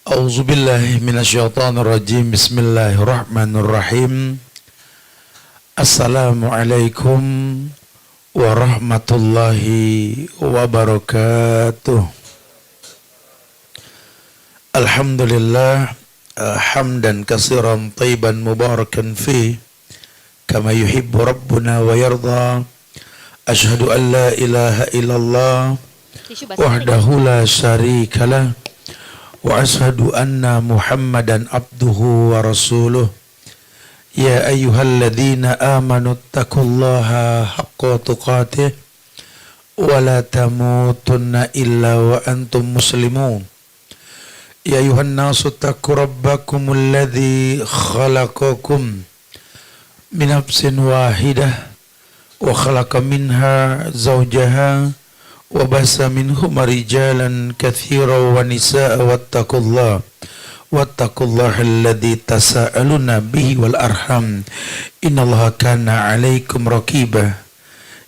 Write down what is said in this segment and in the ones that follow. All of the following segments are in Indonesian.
A'udzubillahi minasyaitonirrajim. Bismillahirrahmanirrahim. Assalamualaikum warahmatullahi wabarakatuh. Alhamdulillah hamdan katsiran thayyiban mubarakan fi kama yuhibbu rabbuna wa yarda. Asyhadu an la ilaha illallah wahdahu la syarikalah wa ashhadu anna Muhammadan abduhu wa rasuluh. Ya ayyuhalladzina amanu taqullaha haqqa tuqatih wa la tamutunna illa wa antum muslimun. Ya ayuhan nasu taqu rabbakumul ladzi khalaqakum min nafsin wahidah wa khalaqa minha zawjaha wa basa minhuma rijalan katsiran wa nisaa wattaqullaha alladzi tasaaluna bihi wal arham innallaha kana 'alaikum raqiba.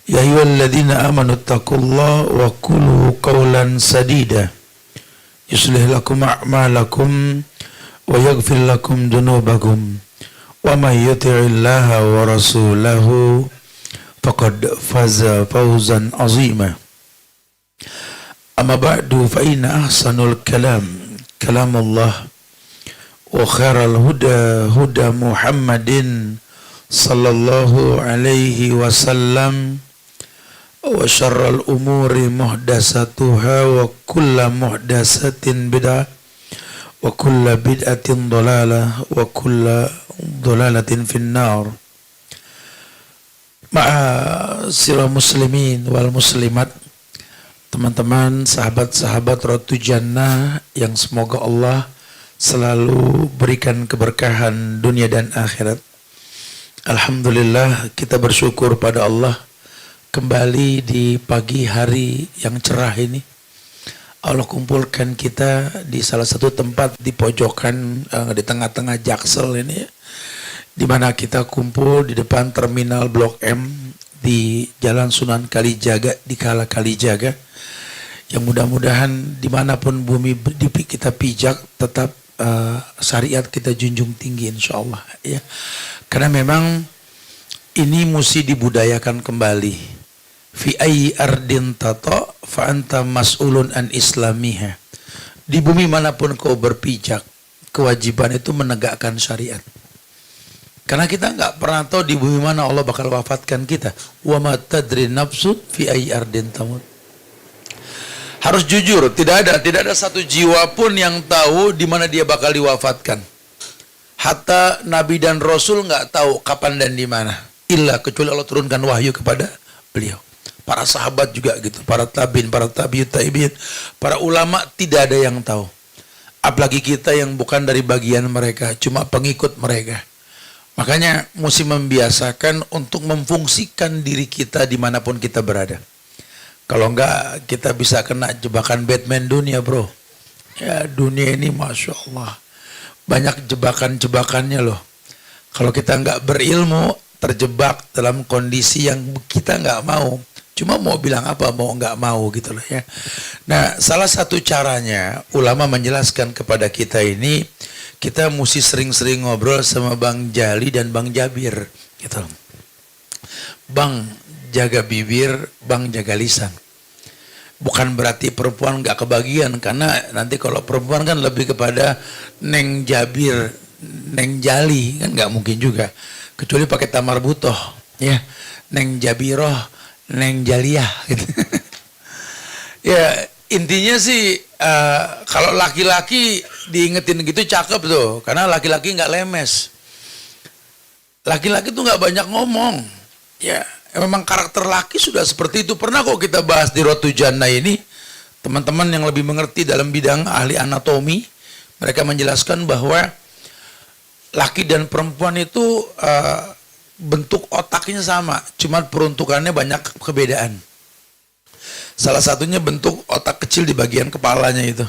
Ya ayyuhalladzina amanu taqullaha wa qulu qawlan sadida yuslih lakum a'malakum wa yaghfir lakum dhunubakum wa may yuti'illaha wa rasulahu faqad faza fawzan 'azima. Amma ba'du fa inna ahsanul kalam kalamullah wa khairal huda huda Muhammadin sallallahu alaihi wasallam wa syarral umuri muhdatsatuha wa kullu muhdatsatin bid'ah wa kullu bid'atin dhalalah wa kullu dhalalatin finnar. Ma'asyiral muslimin wal muslimat, teman-teman, sahabat-sahabat Rotu Jannah yang semoga Allah selalu berikan keberkahan dunia dan akhirat. Alhamdulillah, kita bersyukur pada Allah kembali di pagi hari yang cerah ini. Allah kumpulkan kita di salah satu tempat di pojokan di tengah-tengah Jaksel ini, di mana kita kumpul di depan terminal Blok M di Jalan Sunan Kalijaga di Kala Kalijaga. Yang mudah-mudahan dimanapun bumi kita pijak tetap syariat kita junjung tinggi insyaallah ya. Karena memang ini mesti dibudayakan kembali. Fi ayyi ardin tata fa anta mas'ulun an islamiha. Di bumi manapun kau berpijak, kewajiban itu menegakkan syariat. Karena kita nggak pernah tahu di bumi mana Allah bakal wafatkan kita. Wa ma tadri nafsun fi ayyi ardin tamut. Harus jujur, tidak ada satu jiwa pun yang tahu di mana dia bakal diwafatkan. Hatta Nabi dan Rasul nggak tahu kapan dan di mana. Illa kecuali Allah turunkan wahyu kepada beliau. Para sahabat juga gitu, para tabiin, para tabiut tabiin, para ulama tidak ada yang tahu. Apalagi kita yang bukan dari bagian mereka, cuma pengikut mereka. Makanya mesti membiasakan untuk memfungsikan diri kita dimanapun kita berada. Kalau enggak, kita bisa kena jebakan Batman dunia, bro. Ya, dunia ini Masya Allah banyak jebakan-jebakannya loh. Kalau kita enggak berilmu, terjebak dalam kondisi yang kita enggak mau. Cuma mau bilang apa, mau enggak mau gitu loh ya. Nah, salah satu caranya, ulama menjelaskan kepada kita ini, kita mesti sering-sering ngobrol sama Bang Jali dan Bang Jabir gitu loh. Bang jaga bibir, Bang jaga lisan. Bukan berarti perempuan gak kebagian, karena nanti kalau perempuan kan lebih kepada Neng Jabir, Neng Jali, kan gak mungkin juga. Kecuali pakai tamar butoh, ya. Neng Jabiroh, Neng Jaliyah, gitu. Ya, intinya sih, kalau laki-laki diingetin gitu cakep tuh, karena laki-laki gak lemes. Laki-laki tuh gak banyak ngomong, ya. Memang karakter laki sudah seperti itu. Pernah kok kita bahas di Rotu Jannah ini. Teman-teman yang lebih mengerti dalam bidang ahli anatomi, mereka menjelaskan bahwa laki dan perempuan itu bentuk otaknya sama, cuma peruntukannya banyak perbedaan. Salah satunya bentuk otak kecil di bagian kepalanya itu.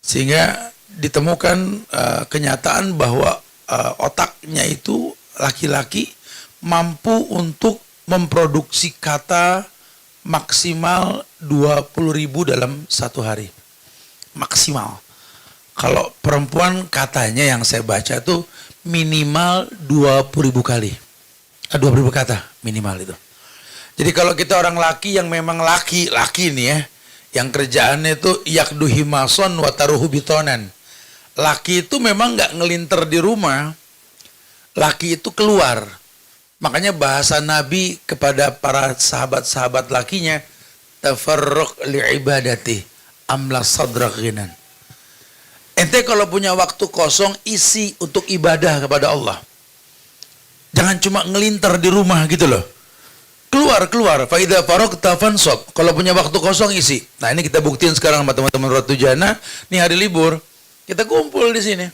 Sehingga ditemukan kenyataan bahwa otaknya itu laki-laki mampu untuk memproduksi kata maksimal 20.000 dalam satu hari. Maksimal. Kalau perempuan katanya yang saya baca tuh minimal 20.000 kali. 20.000 kata minimal itu. Jadi kalau kita orang laki yang memang laki nih ya, yang kerjaannya itu yakdu himason wataruhu bitonan. Laki itu memang nggak ngelinter di rumah, laki itu keluar. Makanya bahasa Nabi kepada para sahabat-sahabat lakinya, tafarruq li'ibadati amla sadrak ghinan. Ente kalau punya waktu kosong, isi untuk ibadah kepada Allah. Jangan cuma ngelinter di rumah gitu loh. Keluar. Fa idza faragta fansab. Kalau punya waktu kosong isi. Nah, ini kita buktiin sekarang sama teman-teman Ratu Jana, nih hari libur. Kita kumpul di sini.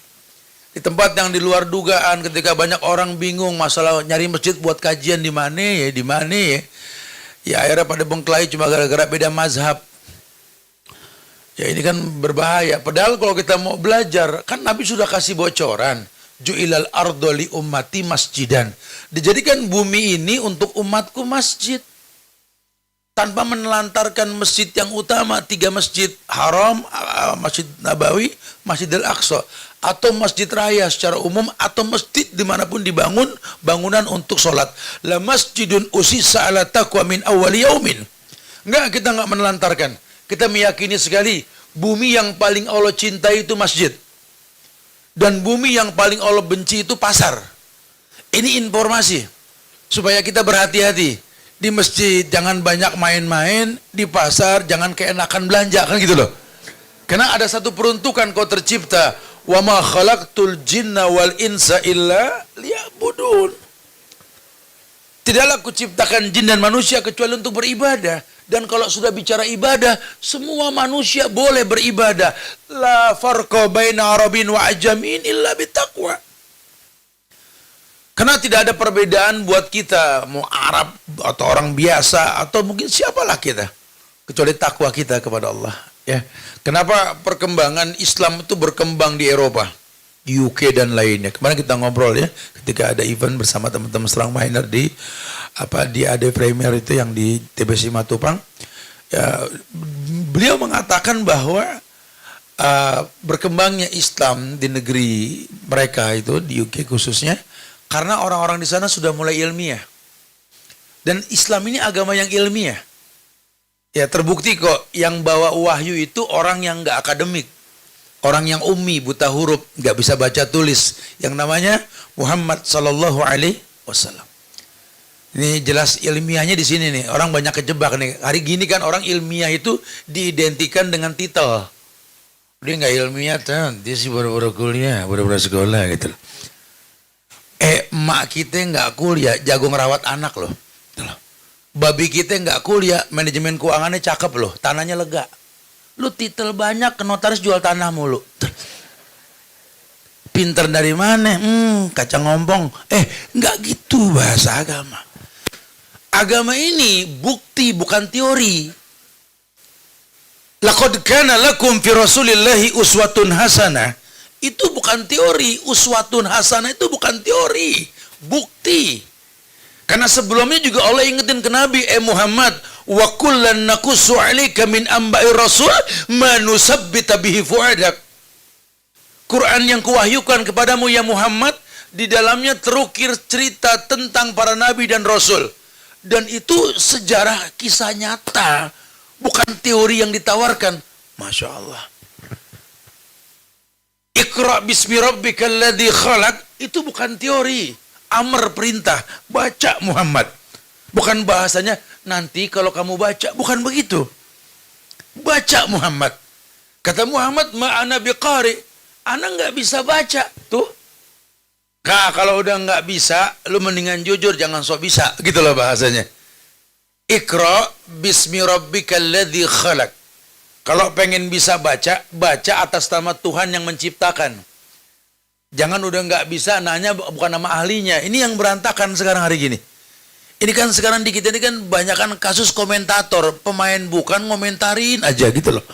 Di tempat yang di luar dugaan ketika banyak orang bingung masalah nyari masjid buat kajian di mana ya. Ya akhirnya pada bengkelai cuma gara-gara beda mazhab. Ya ini kan berbahaya. Padahal kalau kita mau belajar, kan Nabi sudah kasih bocoran. Ju'ilal ardo li ummati masjidan. Dijadikan bumi ini untuk umatku masjid. Tanpa menelantarkan masjid yang utama, 3 masjid haram, Masjid Nabawi, Masjid Al-Aqsa. Atau masjid raya secara umum, atau masjid dimanapun dibangun, bangunan untuk sholat. La masjidun usisa ala taqwa min awwali yaumin. Enggak, kita enggak menelantarkan. Kita meyakini sekali, bumi yang paling Allah cintai itu masjid. Dan bumi yang paling Allah benci itu pasar. Ini informasi. Supaya kita berhati-hati. Di masjid jangan banyak main-main, di pasar jangan keenakan belanja, kan gitu loh. Karena ada satu peruntukan kau tercipta. Wa ma khalaqtul jinna wal insa illa liya'budun. Tidaklah kuciptakan jin dan manusia kecuali untuk beribadah. Dan kalau sudah bicara ibadah, semua manusia boleh beribadah. La farqa baina arabin wa ajamin illa bitaqwa. Karena tidak ada perbedaan buat kita, mau Arab atau orang biasa atau mungkin siapalah kita, kecuali takwa kita kepada Allah. Ya, kenapa perkembangan Islam itu berkembang di Eropa, UK dan lainnya. Kemarin kita ngobrol ya, ketika ada event bersama teman-teman Strong Miner di AD Premier itu yang di TBC Matupang. Ya, beliau mengatakan bahwa berkembangnya Islam di negeri mereka itu di UK khususnya karena orang-orang di sana sudah mulai ilmiah. Dan Islam ini agama yang ilmiah. Ya terbukti kok yang bawa wahyu itu orang yang nggak akademik. Orang yang ummi, buta huruf, nggak bisa baca tulis. Yang namanya Muhammad Sallallahu Alaihi Wasallam. Ini jelas ilmiahnya di sini nih. Orang banyak kejebak nih. Hari gini kan orang ilmiah itu diidentikan dengan titel. Dia nggak ilmiah, dia sih baru-baru kuliah, baru-baru sekolah gitu. Emak kita nggak kuliah, jago ngerawat anak loh. Babi kita nggak kuliah, manajemen keuangannya cakep loh, tanahnya lega. Lu titel banyak, ke notaris jual tanah mulu. Pinter dari mana? Kacang ngompong. Nggak gitu bahasa agama. Agama ini bukti bukan teori. Laqad kana lakum fi Rasulillahi uswatun hasanah. Itu bukan teori. Uswatun hasanah itu bukan teori, bukti. Karena sebelumnya juga Allah ingetin ke Nabi, Muhammad, wa kullan naqussu 'alaika min amba'i rasul ma nusabbita bihi fu'adak. Quran yang kuwahyukan kepadamu ya Muhammad, di dalamnya terukir cerita tentang para nabi dan rasul. Dan itu sejarah kisah nyata, bukan teori yang ditawarkan. Masya Allah. Iqra bismi rabbikal ladzi khalaq, itu bukan teori. Amr perintah, baca Muhammad. Bukan bahasanya nanti kalau kamu baca, bukan begitu. Baca Muhammad. Kata Muhammad, ma'ana biqari. Ana nggak bisa baca. Tuh. Kalau udah nggak bisa, lu mendingan jujur, jangan sok bisa. Gitu loh bahasanya. Iqra bismi rabbikal ladzi khalaq. Kalau pengen bisa baca, baca atas nama Tuhan yang menciptakan. Jangan udah nggak bisa nanya bukan nama ahlinya. Ini yang berantakan sekarang hari gini. Ini kan sekarang di kita ini kan banyak kan kasus komentator, pemain bukan ngomentarin aja gitu loh.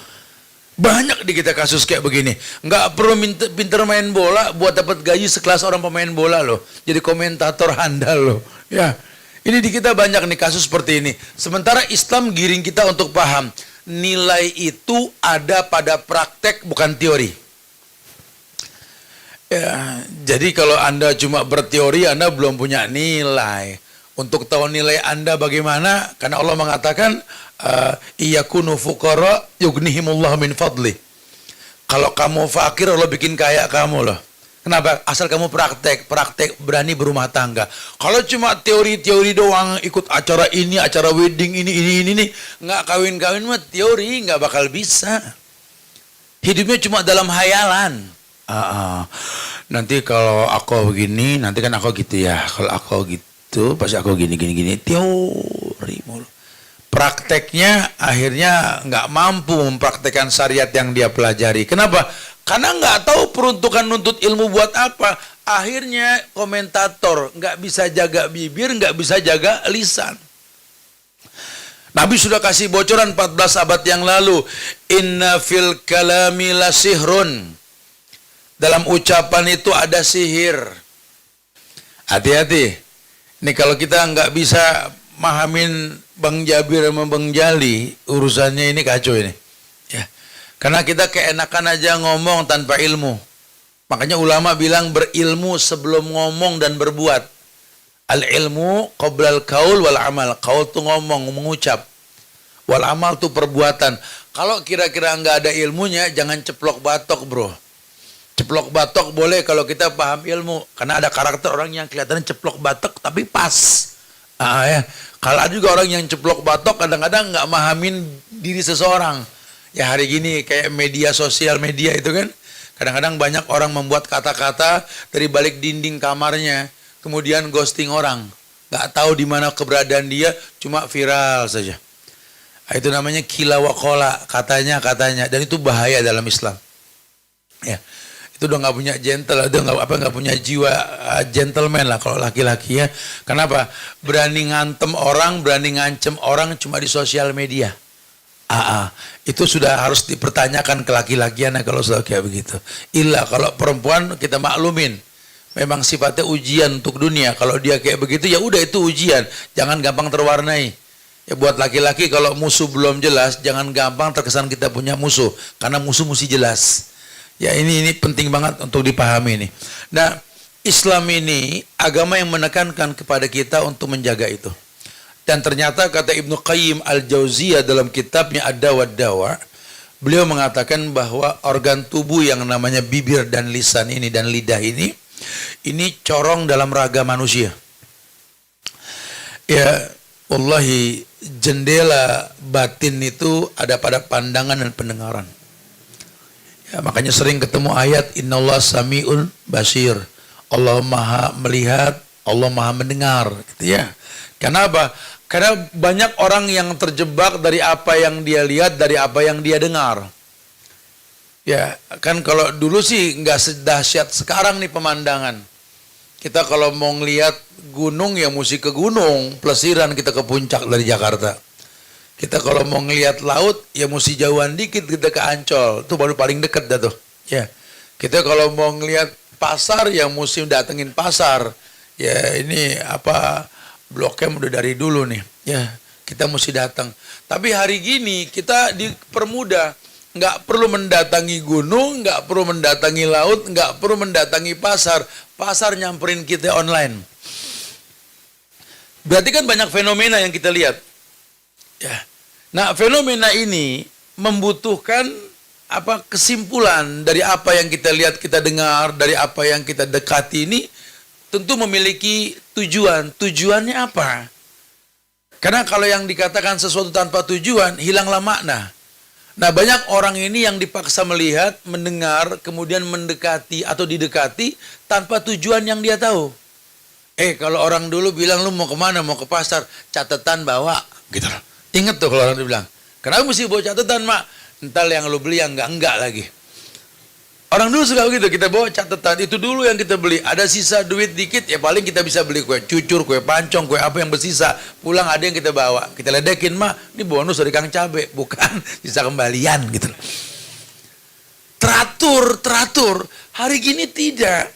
Banyak di kita kasus kayak begini. Nggak perlu pinter main bola buat dapat gaji sekelas orang pemain bola loh. Jadi komentator handal loh. Ya, ini di kita banyak nih kasus seperti ini. Sementara Islam giring kita untuk paham nilai itu ada pada praktek bukan teori. Ya, jadi kalau Anda cuma berteori, Anda belum punya nilai. Untuk tahu nilai Anda bagaimana, karena Allah mengatakan, iyakunu fuqara yughnihimullah min fadli. Kalau kamu fakir, Allah bikin kaya kamu loh. Kenapa? Asal kamu praktek berani berumah tangga. Kalau cuma teori-teori doang, ikut acara ini, acara wedding ini, nggak kawin-kawin mah teori, nggak bakal bisa. Hidupnya cuma dalam hayalan. Nanti kalau aku begini, nanti kan aku gitu ya. Kalau aku gitu, pasti aku gini. Teori mulu. Prakteknya akhirnya nggak mampu mempraktekkan syariat yang dia pelajari. Kenapa? Karena nggak tahu peruntukan nuntut ilmu buat apa. Akhirnya komentator nggak bisa jaga bibir, nggak bisa jaga lisan. Nabi sudah kasih bocoran 14 abad yang lalu. Inna fil kalami la sihrun. Dalam ucapan itu ada sihir. Hati-hati. Ini kalau kita nggak bisa mahamin Bang Jabir sama Bang Jali, urusannya ini kacau ini. Ya. Karena kita keenakan aja ngomong tanpa ilmu. Makanya ulama bilang berilmu sebelum ngomong dan berbuat. Al ilmu qoblal qaul wal amal. Qaul tuh ngomong, mengucap. Wal amal tuh perbuatan. Kalau kira-kira nggak ada ilmunya, jangan ceplok batok, bro. Ceplok batok boleh kalau kita paham ilmu. Karena ada karakter orang yang kelihatannya ceplok batok tapi pas. Ya. Kalau ada juga orang yang ceplok batok kadang-kadang nggak mahamin diri seseorang. Ya hari gini kayak media sosial media itu kan. Kadang-kadang banyak orang membuat kata-kata dari balik dinding kamarnya. Kemudian ghosting orang. Nggak tahu di mana keberadaan dia, cuma viral saja. Itu namanya kila wakola, katanya. Dan itu bahaya dalam Islam. Ya. Itu udah nggak punya gentle, udah nggak punya jiwa gentleman lah kalau laki-laki ya. Kenapa? Berani ngantem orang, berani ngancem orang cuma di sosial media. Itu sudah harus dipertanyakan ke laki-lakiannya kalau sudah kayak begitu. Kalau perempuan kita maklumin. Memang sifatnya ujian untuk dunia. Kalau dia kayak begitu ya udah itu ujian. Jangan gampang terwarnai. Ya buat laki-laki kalau musuh belum jelas, jangan gampang terkesan kita punya musuh. Karena musuh mesti jelas. Ya ini penting banget untuk dipahami ini. Nah, Islam ini agama yang menekankan kepada kita untuk menjaga itu. Dan ternyata kata Ibnu Qayyim Al-Jauziyah dalam kitabnya Ad-Dawa Ad-Dawa, beliau mengatakan bahwa organ tubuh yang namanya bibir dan lisan ini dan lidah ini corong dalam raga manusia. Ya, wallahi jendela batin itu ada pada pandangan dan pendengaran. Ya, makanya sering ketemu ayat Innallaha sami'un basir. Allah Maha melihat, Allah Maha mendengar, gitu ya. Kenapa? Karena banyak orang yang terjebak dari apa yang dia lihat, dari apa yang dia dengar. Ya, kan kalau dulu sih nggak sedahsyat sekarang nih pemandangan. Kita kalau mau ngelihat gunung ya mesti ke gunung, pelesiran kita ke puncak dari Jakarta. Kita kalau mau ngelihat laut ya mesti jauhan dikit kita ke Ancol, itu baru paling dekat dah tuh. Ya. Kita kalau mau ngelihat pasar ya mesti datengin pasar. Ya ini Blok M udah dari dulu nih. Ya, kita mesti datang. Tapi hari gini kita dipermudah, nggak perlu mendatangi gunung, nggak perlu mendatangi laut, nggak perlu mendatangi pasar. Pasar nyamperin kita online. Berarti kan banyak fenomena yang kita lihat. Ya. Nah, fenomena ini membutuhkan kesimpulan dari apa yang kita lihat, kita dengar, dari apa yang kita dekati ini tentu memiliki tujuan. Tujuannya apa? Karena kalau yang dikatakan sesuatu tanpa tujuan, hilanglah makna. Nah, banyak orang ini yang dipaksa melihat, mendengar, kemudian mendekati atau didekati tanpa tujuan yang dia tahu. Kalau orang dulu bilang lu mau kemana? Mau ke pasar, catatan bawa, gitu loh. Ingat tuh kalau orang itu bilang, kenapa mesti bawa catatan, Mak? Entar yang lu beli yang enggak lagi. Orang dulu suka begitu, kita bawa catatan, itu dulu yang kita beli. Ada sisa duit dikit, ya paling kita bisa beli kue cucur, kue pancong, kue apa yang bersisa. Pulang ada yang kita bawa, kita ledekin, Mak, ini bonus dari Kang Cabe, bukan sisa kembalian gitu. Teratur. Hari gini tidak.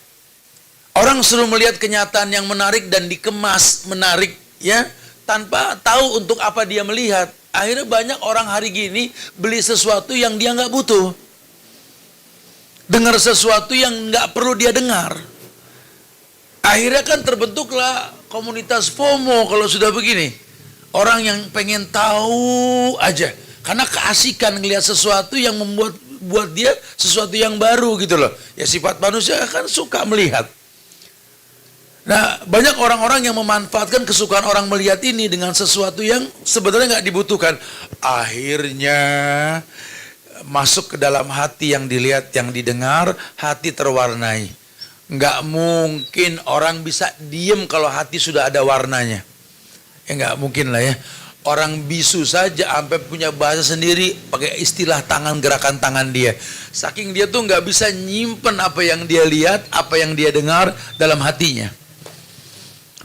Orang suruh melihat kenyataan yang menarik dan dikemas menarik, ya. Tanpa tahu untuk apa dia melihat. Akhirnya banyak orang hari gini beli sesuatu yang dia nggak butuh. dengar sesuatu yang nggak perlu dia dengar. Akhirnya kan terbentuklah komunitas FOMO kalau sudah begini. Orang yang pengen tahu aja. Karena keasikan ngelihat sesuatu yang buat dia sesuatu yang baru gitu loh. Ya sifat manusia kan suka melihat. Nah, banyak orang-orang yang memanfaatkan kesukaan orang melihat ini dengan sesuatu yang sebenarnya nggak dibutuhkan. Akhirnya masuk ke dalam hati yang dilihat, yang didengar, hati terwarnai. Nggak mungkin orang bisa diem kalau hati sudah ada warnanya. Ya nggak mungkin lah ya. Orang bisu saja sampai punya bahasa sendiri pakai istilah tangan, gerakan tangan dia. Saking dia tuh nggak bisa nyimpen apa yang dia lihat, apa yang dia dengar dalam hatinya.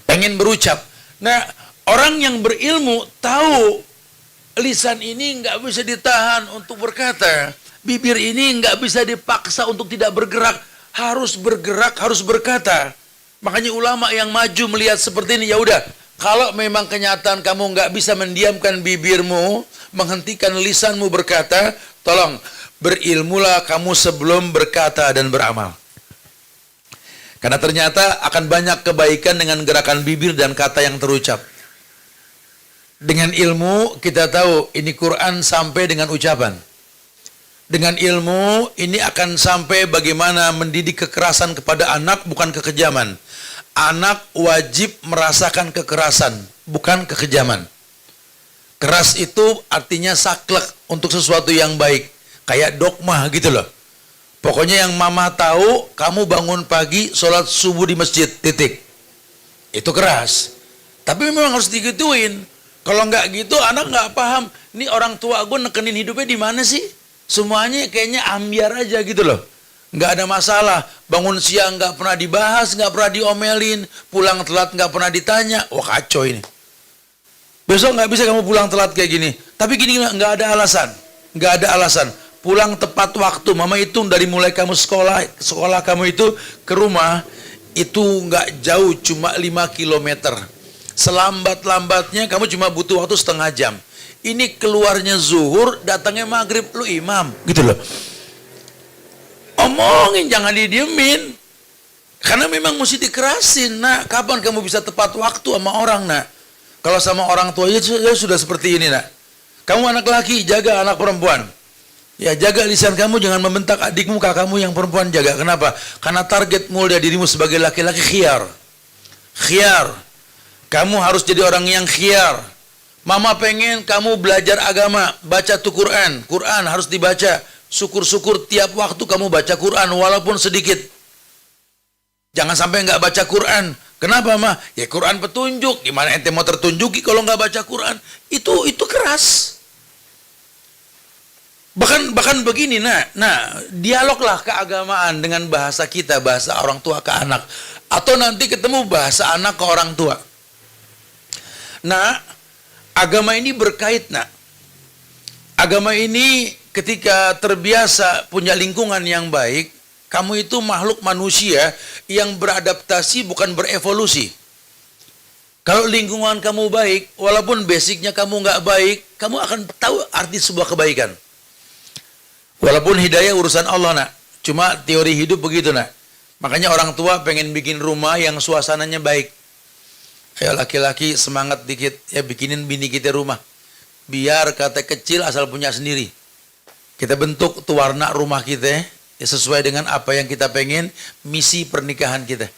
Pengen berucap. Nah, orang yang berilmu tahu lisan ini nggak bisa ditahan untuk berkata. Bibir ini nggak bisa dipaksa untuk tidak bergerak. Harus bergerak, harus berkata. Makanya ulama yang maju melihat seperti ini, ya udah. Kalau memang kenyataan kamu nggak bisa mendiamkan bibirmu, menghentikan lisanmu berkata, tolong berilmulah kamu sebelum berkata dan beramal. Karena ternyata akan banyak kebaikan dengan gerakan bibir dan kata yang terucap. Dengan ilmu kita tahu ini Quran sampai dengan ucapan. Dengan ilmu ini akan sampai bagaimana mendidik kekerasan kepada anak, bukan kekejaman. Anak wajib merasakan kekerasan, bukan kekejaman. Keras itu artinya saklek untuk sesuatu yang baik. Kayak dogma gitu loh. Pokoknya yang mama tahu, kamu bangun pagi, sholat subuh di masjid, titik. Itu keras. Tapi memang harus digituin. Kalau nggak gitu, anak nggak paham. Ini orang tua gue nekenin hidupnya di mana sih? Semuanya kayaknya ambiar aja gitu loh. Nggak ada masalah, bangun siang nggak pernah dibahas, nggak pernah diomelin, pulang telat nggak pernah ditanya, wah kacau ini. Besok nggak bisa kamu pulang telat kayak gini, tapi gini nggak ada alasan, nggak ada alasan. Pulang tepat waktu, mama hitung dari mulai kamu sekolah kamu itu ke rumah, itu nggak jauh, cuma 5 kilometer. Selambat-lambatnya kamu cuma butuh waktu setengah jam. Ini keluarnya zuhur, datangnya maghrib, lu imam, gitu loh. Omongin, jangan didiemin. Karena memang mesti dikerasin. Nak, kapan kamu bisa tepat waktu sama orang, nak? Kalau sama orang tua ya sudah seperti ini, nak. Kamu anak laki, jaga anak perempuan. Ya, jaga lisan kamu, jangan membentak adikmu, kakakmu yang perempuan, jaga. Kenapa? Karena target mulia dirimu sebagai laki-laki khiyar. Khiyar. Kamu harus jadi orang yang khiyar. Mama pengen kamu belajar agama, baca tuh Quran. Quran harus dibaca. Syukur-syukur tiap waktu kamu baca Quran walaupun sedikit. Jangan sampai nggak baca Quran. Kenapa, Ma? Ya Quran petunjuk. Gimana ente mau tertunjuki kalau nggak baca Quran? Itu keras. Bahkan begini, nah dialoglah keagamaan dengan bahasa kita, bahasa orang tua ke anak. Atau nanti ketemu bahasa anak ke orang tua. Nah, agama ini berkait, nak. Agama ini ketika terbiasa punya lingkungan yang baik, kamu itu makhluk manusia yang beradaptasi bukan berevolusi. Kalau lingkungan kamu baik, walaupun basicnya kamu nggak baik, kamu akan tahu arti sebuah kebaikan. Walaupun hidayah urusan Allah, nak. Cuma teori hidup begitu, nak. Makanya orang tua pengen bikin rumah yang suasananya baik. Ayo laki-laki semangat dikit, ya bikinin bini kita rumah. Biar kata kecil asal punya sendiri. Kita bentuk tuh warna rumah kita ya sesuai dengan apa yang kita pengen, misi pernikahan kita.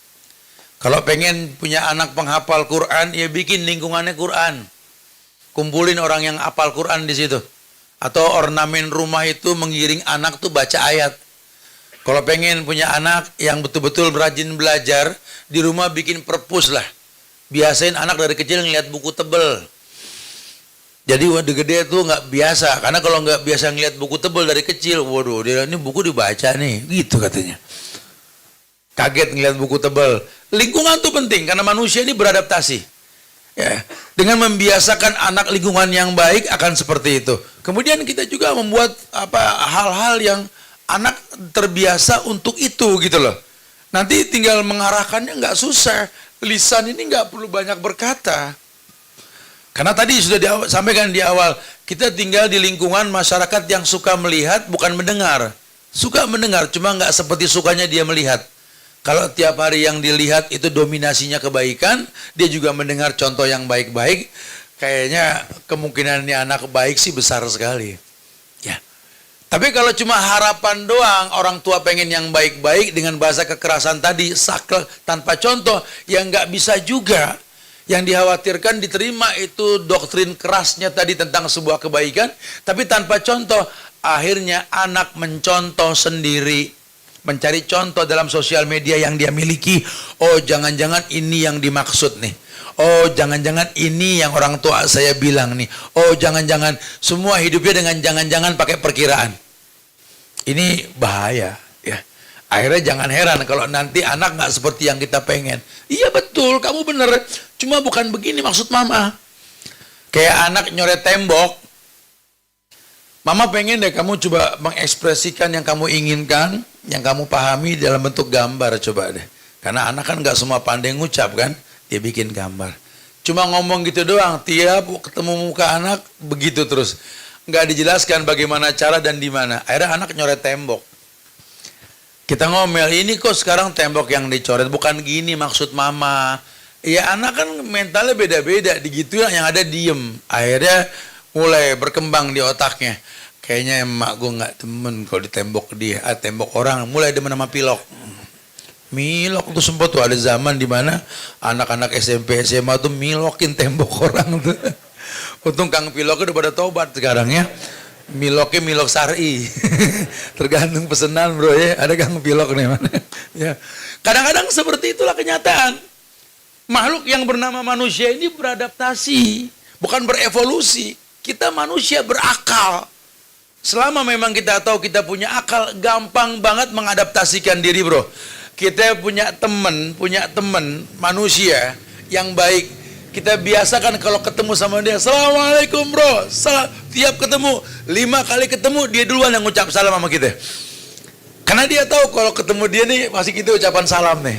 Kalau pengen punya anak penghafal Quran, ya bikin lingkungannya Quran. Kumpulin orang yang hafal Quran di situ. Atau ornamen rumah itu mengiring anak tuh baca ayat. Kalau pengen punya anak yang betul-betul rajin belajar, di rumah bikin perpus lah. Biasain anak dari kecil ngeliat buku tebel. Jadi waktu gede itu nggak biasa, karena kalau nggak biasa ngeliat buku tebel dari kecil, waduh, dia ini buku dibaca nih, gitu katanya. Kaget ngeliat buku tebel. Lingkungan tuh penting, karena manusia ini beradaptasi. Ya, dengan membiasakan anak lingkungan yang baik akan seperti itu. Kemudian kita juga membuat hal-hal yang anak terbiasa untuk itu gitu loh. Nanti tinggal mengarahkannya nggak susah. Lisan ini nggak perlu banyak berkata. Karena tadi sudah disampaikan di awal, kita tinggal di lingkungan masyarakat yang suka melihat bukan mendengar. Suka mendengar, cuma nggak seperti sukanya dia melihat. Kalau tiap hari yang dilihat itu dominasinya kebaikan, dia juga mendengar contoh yang baik-baik, kayaknya kemungkinan ini anak baik sih besar sekali. Ya. Tapi kalau cuma harapan doang, orang tua pengen yang baik-baik dengan bahasa kekerasan tadi, saklek tanpa contoh, yang nggak bisa juga. Yang dikhawatirkan diterima itu doktrin kerasnya tadi tentang sebuah kebaikan, tapi tanpa contoh, akhirnya anak mencontoh sendiri, mencari contoh dalam sosial media yang dia miliki. Oh, jangan-jangan ini yang dimaksud nih. Oh, jangan-jangan ini yang orang tua saya bilang nih. Oh, jangan-jangan semua hidupnya dengan jangan-jangan pakai perkiraan. Ini bahaya, ya. Akhirnya jangan heran kalau nanti anak nggak seperti yang kita pengen. Iya betul, kamu bener. Cuma bukan begini maksud mama. Kayak anak nyoret tembok. Mama pengen deh kamu coba mengekspresikan yang kamu inginkan, yang kamu pahami dalam bentuk gambar, coba deh. Karena anak kan nggak semua pandai ngucap kan, dia bikin gambar. Cuma ngomong gitu doang, tiap ketemu muka anak begitu terus. Nggak dijelaskan bagaimana cara dan di mana. Akhirnya anak nyoret tembok. Kita ngomel, ini kok sekarang tembok yang dicoret, bukan gini maksud mama. Ya anak kan mentalnya beda-beda, digitu yang ada diem. Akhirnya mulai berkembang di otaknya. Kayaknya emak gue nggak temen kalau di tembok dia, tembok orang. Mulai demen sama pilok. Milok tuh sempat tuh ada zaman di mana anak-anak SMP SMA tuh milokin tembok orang tuh. Untung Kang Piloknya udah pada tobat sekarang ya. Miloknya milok syar'i. Tergantung pesanan bro ya, ada Kang Pilok nih mana. Ya. Kadang-kadang seperti itulah kenyataan. Makhluk yang bernama manusia ini beradaptasi, bukan berevolusi. Kita manusia berakal. Selama memang kita tahu kita punya akal, gampang banget mengadaptasikan diri bro. Kita punya teman manusia yang baik. Kita biasakan kalau ketemu sama dia, Assalamualaikum bro. Tiap ketemu, 5 kali ketemu, dia duluan yang ngucap salam sama kita. Karena dia tahu kalau ketemu dia nih, masih gitu ucapan salam nih.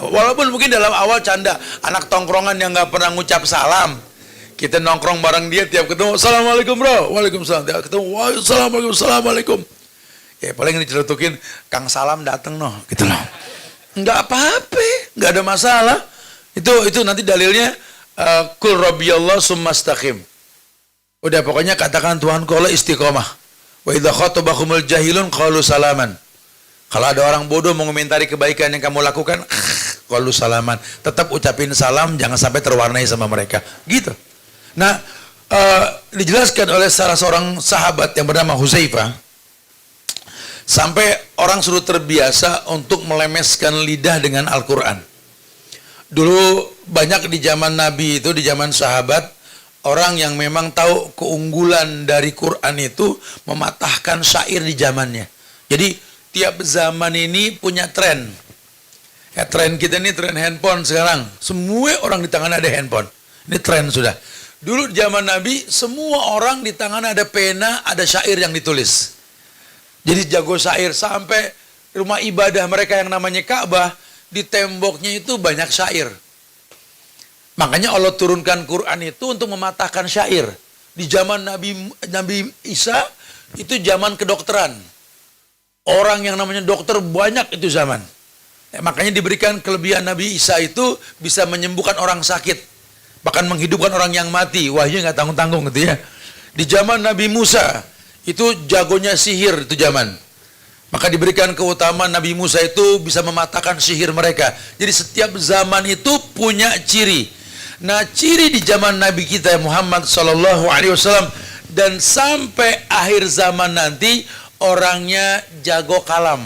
Walaupun mungkin dalam awal canda, anak tongkrongan yang gak pernah ngucap salam. Kita nongkrong bareng dia, tiap ketemu, Assalamualaikum bro. Waalaikumsalam. Tiap ketemu, Assalamualaikum. Ya paling dicelutukin, Kang Salam dateng noh, gitu loh. Nggak apa-apa, nggak ada masalah. Itu nanti dalilnya, Kul Rabbiyallah summastaqim. Udah pokoknya katakan Tuhanku Allah istiqomah. Wa idza khatabahumul jahilun qalu salaman. Kalau ada orang bodoh mengomentari kebaikan yang kamu lakukan, qalu salaman. Tetap ucapin salam, jangan sampai terwarnai sama mereka. Gitu. Nah, dijelaskan oleh salah seorang sahabat yang bernama Hudzaifah, sampai orang suruh terbiasa untuk melemeskan lidah dengan Al-Quran. Dulu banyak di zaman Nabi itu, di zaman sahabat, orang yang memang tahu keunggulan dari Quran itu mematahkan syair di zamannya. Jadi tiap zaman ini punya tren. Ya, tren kita ini tren handphone sekarang. Semua orang di tangan ada handphone. Ini tren sudah. Dulu di zaman Nabi, semua orang di tangan ada pena, ada syair yang ditulis. Jadi jago syair, sampai rumah ibadah mereka yang namanya Ka'bah, di temboknya itu banyak syair. Makanya Allah turunkan Quran itu untuk mematahkan syair. Di zaman Nabi Isa, itu zaman kedokteran. Orang yang namanya dokter banyak itu zaman. Makanya diberikan kelebihan Nabi Isa itu bisa menyembuhkan orang sakit. Bahkan menghidupkan orang yang mati. Wahyu nggak tanggung-tanggung gitu ya. Di zaman Nabi Musa, itu jagonya sihir itu zaman. Maka diberikan keutamaan Nabi Musa itu bisa mematahkan sihir mereka. Jadi setiap zaman itu punya ciri. Nah, ciri di zaman Nabi kita Muhammad SAW dan sampai akhir zaman nanti, orangnya jago kalam,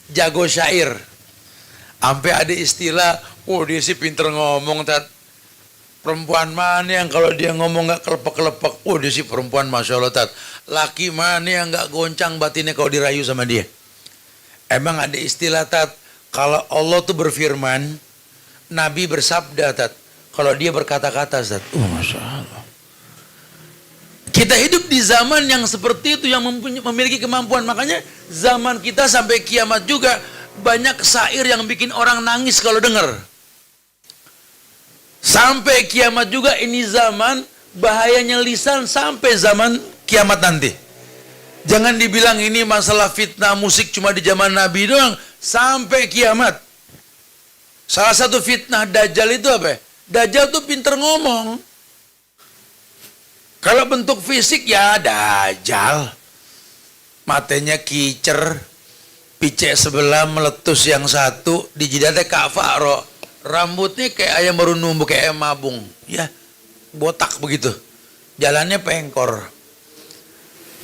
jago syair. Sampai ada istilah, oh dia sih pinter ngomong, tat. Perempuan mana yang kalau dia ngomong gak kelepek-kelepek, oh dia sih perempuan Masya Allah, tat. Laki mana yang gak goncang batinnya kalau dirayu sama dia. Emang ada istilah, tat, kalau Allah tuh berfirman, Nabi bersabda, tat, kalau dia berkata-kata, tat. Masya Allah. Kita hidup di zaman yang seperti itu, yang memiliki kemampuan. Makanya zaman kita sampai kiamat juga banyak syair yang bikin orang nangis kalau dengar. Sampai kiamat juga ini zaman bahayanya lisan sampai zaman kiamat nanti. Jangan dibilang ini masalah fitnah musik cuma di zaman Nabi doang, sampai kiamat. Salah satu fitnah Dajjal itu apa? Dajjal tuh pinter ngomong. Kalau bentuk fisik ya Dajjal. Matanya kicer, picek sebelah meletus yang satu, di jidatnya kafaro. Rambutnya kayak ayam baru numbuh, kayak ayam mabung. Ya, botak begitu. Jalannya pengkor.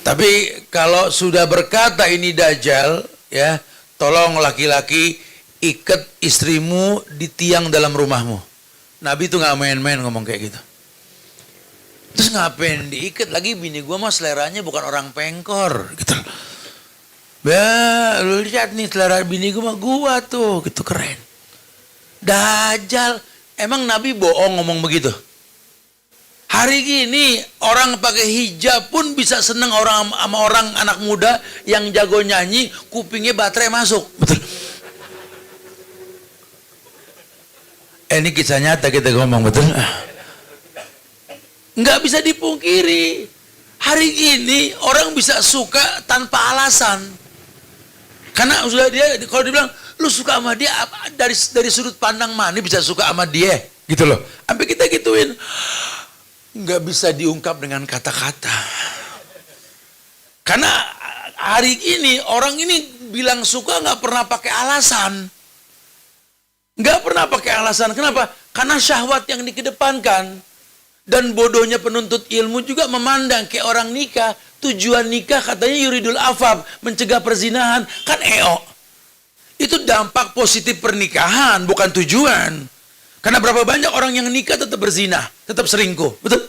Tapi kalau sudah berkata ini Dajjal, ya, tolong laki-laki ikat istrimu di tiang dalam rumahmu. Nabi tuh nggak main-main ngomong kayak gitu. Terus ngapain diikat lagi, bini gua mah seleranya bukan orang pengkor gitu. Ya, lu lihat nih selera bini gua tuh gitu, keren. Dajjal, emang Nabi bohong ngomong begitu? Hari gini orang pakai hijab pun bisa seneng orang sama orang anak muda yang jago nyanyi, kupingnya baterai masuk. Betul. Ini kisah nyata kita ngomong, betul. Nggak bisa dipungkiri. Hari ini orang bisa suka tanpa alasan. Karena sudah dia, kalau dibilang lu suka sama dia apa, dari sudut pandang mana bisa suka sama dia, gitu loh. Sampai kita gituin. Nggak bisa diungkap dengan kata-kata. Karena hari ini orang ini bilang suka nggak pernah pakai alasan. Nggak pernah pakai alasan. Kenapa? Karena syahwat yang dikedepankan. Dan bodohnya penuntut ilmu juga memandang kayak orang nikah. Tujuan nikah katanya yuridul afaf, mencegah perzinahan. Kan itu dampak positif pernikahan, bukan tujuan. Karena berapa banyak orang yang nikah tetap berzina, tetap selingkuh. Betul?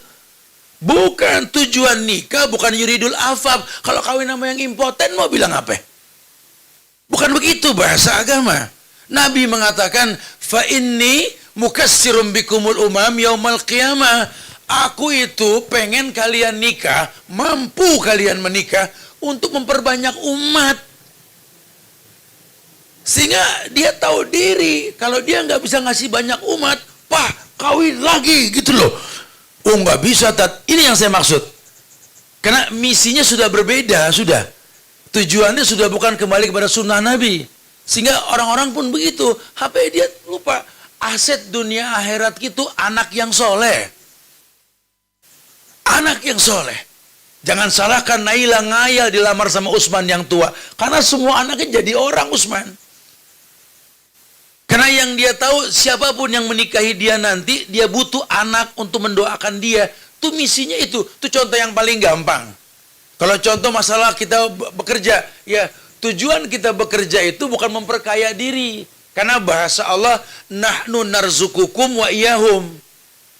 Bukan tujuan nikah, bukan yuridul afaf. Kalau kawin sama yang impoten mau bilang apa? Bukan begitu bahasa agama. Nabi mengatakan, fa inni mukassirum bikumul umam yaumal qiyamah. Aku itu pengen kalian nikah, mampu kalian menikah untuk memperbanyak umat. Sehingga dia tahu diri, kalau dia nggak bisa ngasih banyak umat, Pak, kawin lagi gitu loh. Oh nggak bisa, Tat. Ini yang saya maksud. Karena misinya sudah berbeda, sudah. Tujuannya sudah bukan kembali kepada sunnah Nabi. Sehingga orang-orang pun begitu. HP dia lupa. Aset dunia akhirat itu anak yang soleh. Anak yang soleh. Jangan salahkan Naila ngayal dilamar sama Utsman yang tua. Karena semua anaknya jadi orang Utsman. Karena yang dia tahu siapapun yang menikahi dia nanti, dia butuh anak untuk mendoakan dia. Itu misinya itu. Itu contoh yang paling gampang. Kalau contoh masalah kita bekerja, ya tujuan kita bekerja itu bukan memperkaya diri. Karena bahasa Allah, nahnu narzukukum wa iyahum.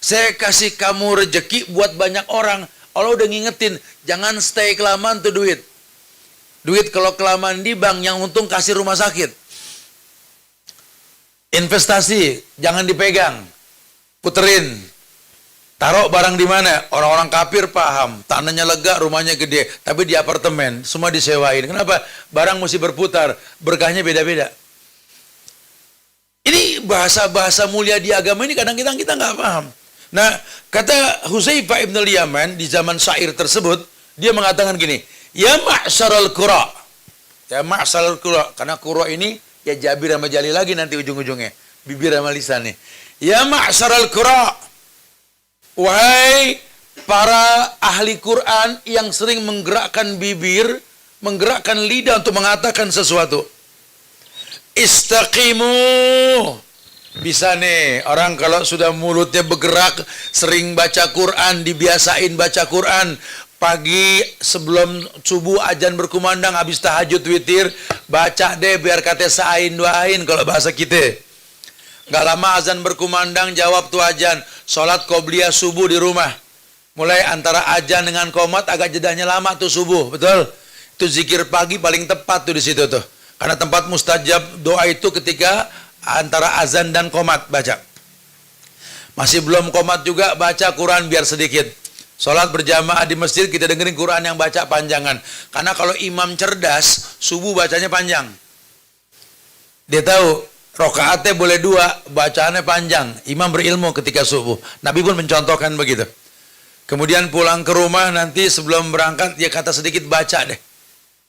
Saya kasih kamu rejeki buat banyak orang. Allah udah ngingetin, jangan stay kelamaan tuh duit. Duit kalau kelamaan di bank, yang untung kasih rumah sakit. Investasi, jangan dipegang. Puterin. Taruh barang di mana? Orang-orang kafir paham. Tanahnya lega, rumahnya gede. Tapi di apartemen, semua disewain. Kenapa? Barang mesti berputar. Berkahnya beda-beda. Ini bahasa-bahasa mulia di agama ini kadang kita nggak paham. Nah, kata Hudzaifah ibn al-Yaman di zaman syair tersebut, dia mengatakan gini, ya ma'syaral qura. Ya ma'syaral qura, karena qura ini ya Jabir sama Jali lagi nanti ujung-ujungnya. Bibir sama lisan nih. Ya ma'syaral qura. Wahai para ahli Quran yang sering menggerakkan bibir, menggerakkan lidah untuk mengatakan sesuatu. Istaqimu. Bisa nih, orang kalau sudah mulutnya bergerak, sering baca Quran, dibiasain baca Quran. Pagi sebelum subuh azan berkumandang, habis tahajud witir, baca deh biar kata sa'ain duain kalau bahasa kita. Gak lama azan berkumandang, jawab tuh azan. Sholat qobliyah subuh di rumah. Mulai antara azan dengan qomat agak jedahnya lama tuh subuh, betul? Itu zikir pagi paling tepat tuh di situ tuh. Karena tempat mustajab doa itu ketika antara azan dan qomat baca. Masih belum qomat juga baca Quran biar sedikit. Sholat berjamaah di masjid kita dengerin Quran yang baca panjangan. Karena kalau imam cerdas, subuh bacanya panjang. Dia tahu rokaatnya boleh 2, bacaannya panjang. Imam berilmu ketika subuh. Nabi pun mencontohkan begitu. Kemudian pulang ke rumah nanti sebelum berangkat dia kata sedikit baca deh.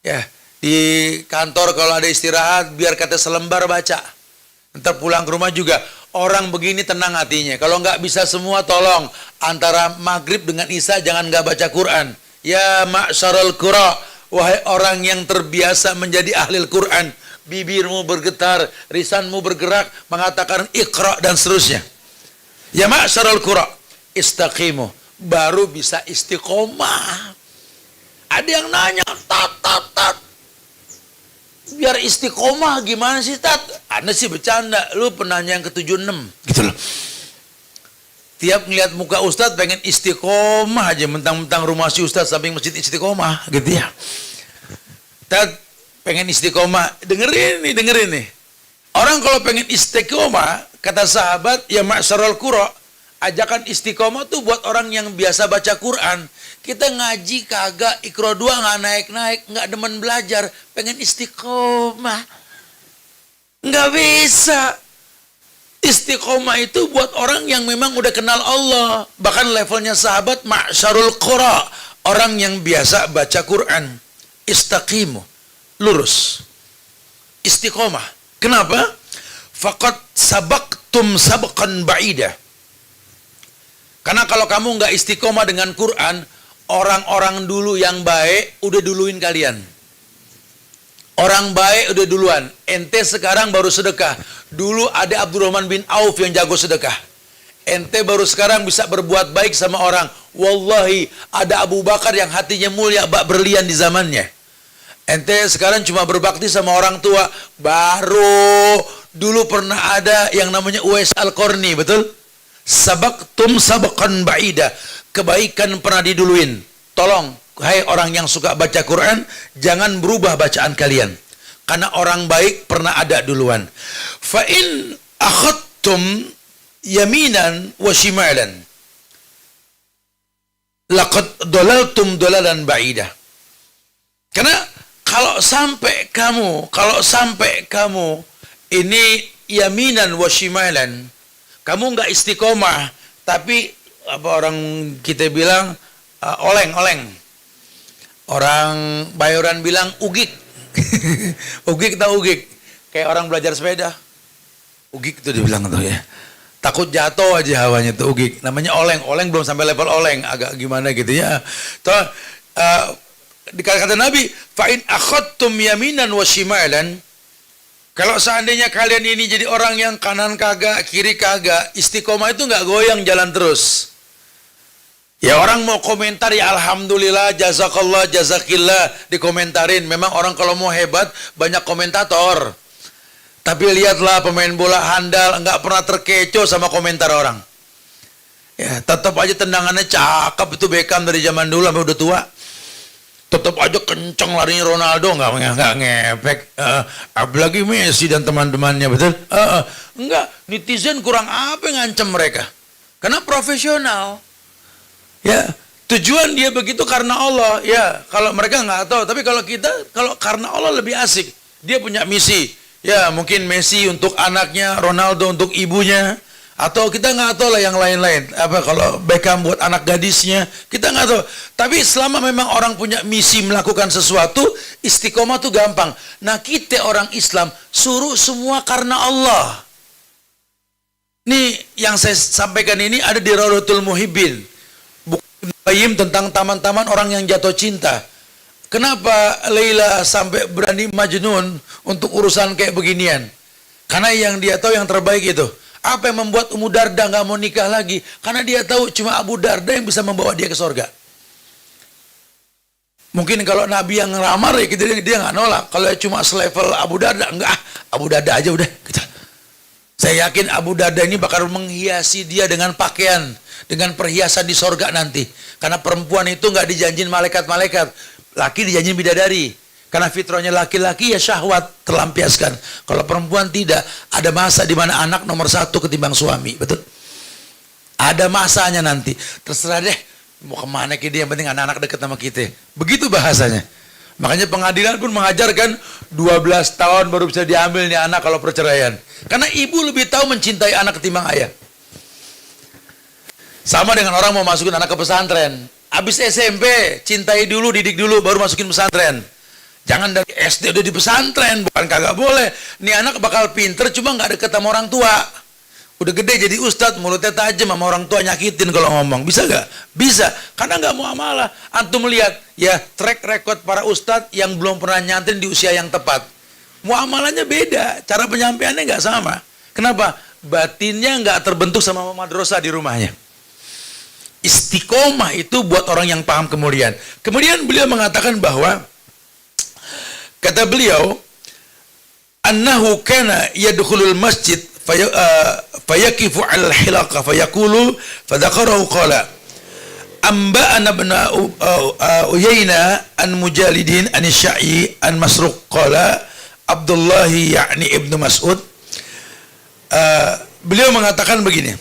Ya, di kantor kalau ada istirahat biar kata selembar baca. Ntar pulang ke rumah juga orang begini tenang hatinya. Kalau nggak bisa semua tolong antara maghrib dengan isya jangan nggak baca Quran. Ya ma'syarul qura, wahai orang yang terbiasa menjadi ahli Quran, bibirmu bergetar, lisanmu bergerak mengatakan iqra dan seterusnya. Ya ma'syarul qura, istaqimu, baru bisa istiqomah. Ada yang nanya, tat, biar istiqomah gimana sih tat? Anda sih bercanda, lu penanya yang ke-76 gitu loh. Tiap ngeliat muka Ustadz pengen istiqomah aja, mentang-mentang rumah si Ustadz samping masjid istiqomah gitu ya. Tat pengen istiqomah, dengerin nih. Orang kalau pengen istiqomah, kata sahabat, ya ma'syarul qura, ajakan istiqomah tuh buat orang yang biasa baca Quran. Kita ngaji kagak, Iqra 2 nggak naik-naik, nggak demen belajar, pengen istiqomah. Nggak bisa. Istiqomah itu buat orang yang memang udah kenal Allah. Bahkan levelnya sahabat, ma'syarul qura, orang yang biasa baca Quran. Istaqimu, lurus. Istiqomah. Kenapa? Faqad sabaqtum sabqan ba'idah. Karena kalau kamu nggak istiqomah dengan Quran, orang-orang dulu yang baik udah duluin kalian. Orang baik udah duluan. Ente sekarang baru sedekah. Dulu ada Abdurrahman bin Auf yang jago sedekah. Ente baru sekarang bisa berbuat baik sama orang. Wallahi ada Abu Bakar yang hatinya mulia bak berlian di zamannya. Ente sekarang cuma berbakti sama orang tua. Baru dulu pernah ada yang namanya Uwais Al-Qarni, betul? Sabaqtum sabaqan ba'ida. Kebaikan pernah diduluin. Tolong, hai orang yang suka baca Quran, jangan berubah bacaan kalian. Karena orang baik pernah ada duluan. Fa in akhadtum yaminan wa shimalan, laqad dalaltum dalalan ba'ida. Karena kalau sampai kamu ini yaminan wa shimalan, kamu nggak istiqomah, tapi apa orang kita bilang oleng-oleng. Orang Bayoran bilang ugik. Ugik tahu ugik? Kayak orang belajar sepeda. Ugik itu dibilang tuh ya. Takut jatuh aja hawanya tuh ugik. Namanya oleng. Oleng belum sampai level oleng, agak gimana gitu ya. Tuh kata Nabi, fa in akhadtum yaminan wa shimalan, kalau seandainya kalian ini jadi orang yang kanan kagak, kiri kagak, istiqomah itu nggak goyang jalan terus. Ya orang mau komentar ya alhamdulillah, jazakallah, jazakillah, dikomentarin. Memang orang kalau mau hebat banyak komentator. Tapi lihatlah pemain bola handal nggak pernah terkecoh sama komentar orang. Ya tetap aja tendangannya cakep itu Beckham dari zaman dulu sampai udah tua. Tetap aja kenceng larinya Ronaldo, nggak ngefek. Apalagi Messi dan teman-temannya, betul? Enggak, netizen kurang apa ngancem mereka? Karena profesional. Ya, tujuan dia begitu karena Allah. Ya, kalau mereka nggak tahu, tapi kalau kita, kalau karena Allah lebih asik. Dia punya misi. Ya, mungkin Messi untuk anaknya, Ronaldo untuk ibunya. Atau kita nggak tahu lah yang lain-lain. Apa kalau Beckham buat anak gadisnya, kita nggak tahu. Tapi selama memang orang punya misi melakukan sesuatu, istiqomah tuh gampang. Nah kita orang Islam suruh semua karena Allah. Nih yang saya sampaikan ini ada di Raudhatul Muhibbin, buku Ibnu Qayyim tentang taman-taman orang yang jatuh cinta. Kenapa Laila sampai berani majnun untuk urusan kayak beginian? Karena yang dia tahu yang terbaik itu. Apa yang membuat Ummu Darda nggak mau nikah lagi? Karena dia tahu cuma Abu Darda yang bisa membawa dia ke surga. Mungkin kalau Nabi yang ngelamar ya dia nggak nolak. Kalau cuma selevel Abu Darda, enggak, Abu Darda aja udah. Gitu. Saya yakin Abu Darda ini bakal menghiasi dia dengan pakaian, dengan perhiasan di surga nanti. Karena perempuan itu nggak dijanjin malaikat-malaikat, laki dijanjin bidadari. Karena fitrahnya laki-laki ya syahwat terlampiaskan. Kalau perempuan tidak, ada masa di mana anak nomor 1 ketimbang suami, betul? Ada masanya nanti. Terserah deh, mau kemana dia, yang penting anak-anak dekat sama kita. Begitu bahasanya. Makanya pengadilan pun mengajarkan 12 tahun baru bisa diambil nih anak kalau perceraian. Karena ibu lebih tahu mencintai anak ketimbang ayah. Sama dengan orang mau masukin anak ke pesantren. Habis SMP, cintai dulu, didik dulu, baru masukin pesantren. Jangan dari SD udah di pesantren, bukan kagak boleh. Nih anak bakal pinter cuma nggak deket sama orang tua. Udah gede jadi ustadz, mulutnya tajam sama orang tua nyakitin kalau ngomong. Bisa gak? Bisa. Karena gak muamalah. Antum lihat ya track record para ustadz yang belum pernah nyantrin di usia yang tepat. Muamalahnya beda. Cara penyampaiannya gak sama. Kenapa? Batinnya gak terbentuk sama madrasah di rumahnya. Istiqomah itu buat orang yang paham kemuliaan. Kemudian beliau mengatakan bahwa, kata beliau, annahu kana yadkhulul masjid fayakifu al-hilaqa fayaqulu fadhakarahu qala amba'ana ibn Uyayna an Mujalidin an Sya'i an Masruq qala Abdullah yakni Ibnu Mas'ud. Beliau mengatakan begini,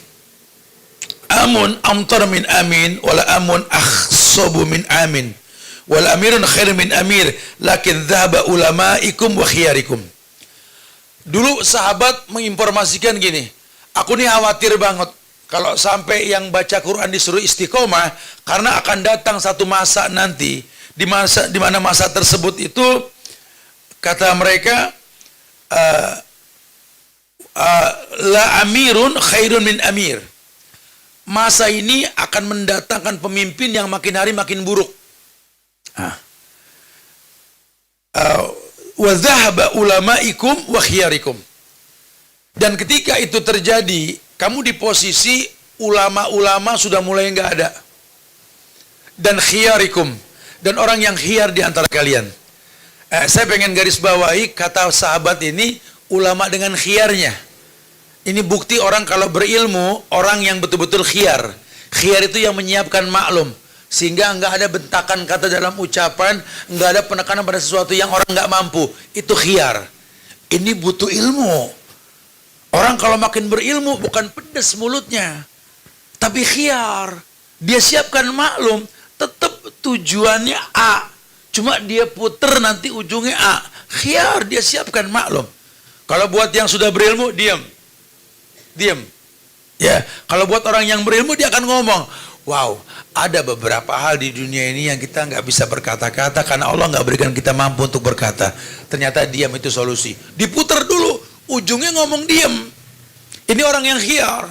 amun amtar min amin wala amun akhsabu min amin wal amirun khair min amir lakin dhahaba ulamaikum wa khiyarikum. Dulu sahabat menginformasikan gini, aku nih khawatir banget kalau sampai yang baca Quran disuruh istiqomah, karena akan datang satu masa nanti di mana masa tersebut itu kata mereka la amirun khairun min amir. Masa ini akan mendatangkan pemimpin yang makin hari makin buruk. Wa dhahaba ulamaikum wa khiyarikum. Dan ketika itu terjadi, kamu di posisi ulama-ulama sudah mulai enggak ada. Dan khiyarikum, dan orang yang khiyar di antara kalian. Saya pengen garis bawahi kata sahabat ini, ulama dengan khiyarnya. Ini bukti orang kalau berilmu, orang yang betul-betul khiyar. Khiyar itu yang menyiapkan maklum, sehingga enggak ada bentakan kata dalam ucapan, enggak ada penekanan pada sesuatu yang orang enggak mampu. Itu khiyar. Ini butuh ilmu. Orang kalau makin berilmu bukan pedes mulutnya, tapi khiyar. Dia siapkan maklum, tetap tujuannya A, cuma dia puter nanti ujungnya A. Khiyar, dia siapkan maklum. Kalau buat yang sudah berilmu, diam. Ya, kalau buat orang yang berilmu dia akan ngomong, wow, ada beberapa hal di dunia ini yang kita nggak bisa berkata-kata karena Allah nggak berikan kita mampu untuk berkata. Ternyata diam itu solusi. Diputar dulu, ujungnya ngomong diam. Ini orang yang khiyar.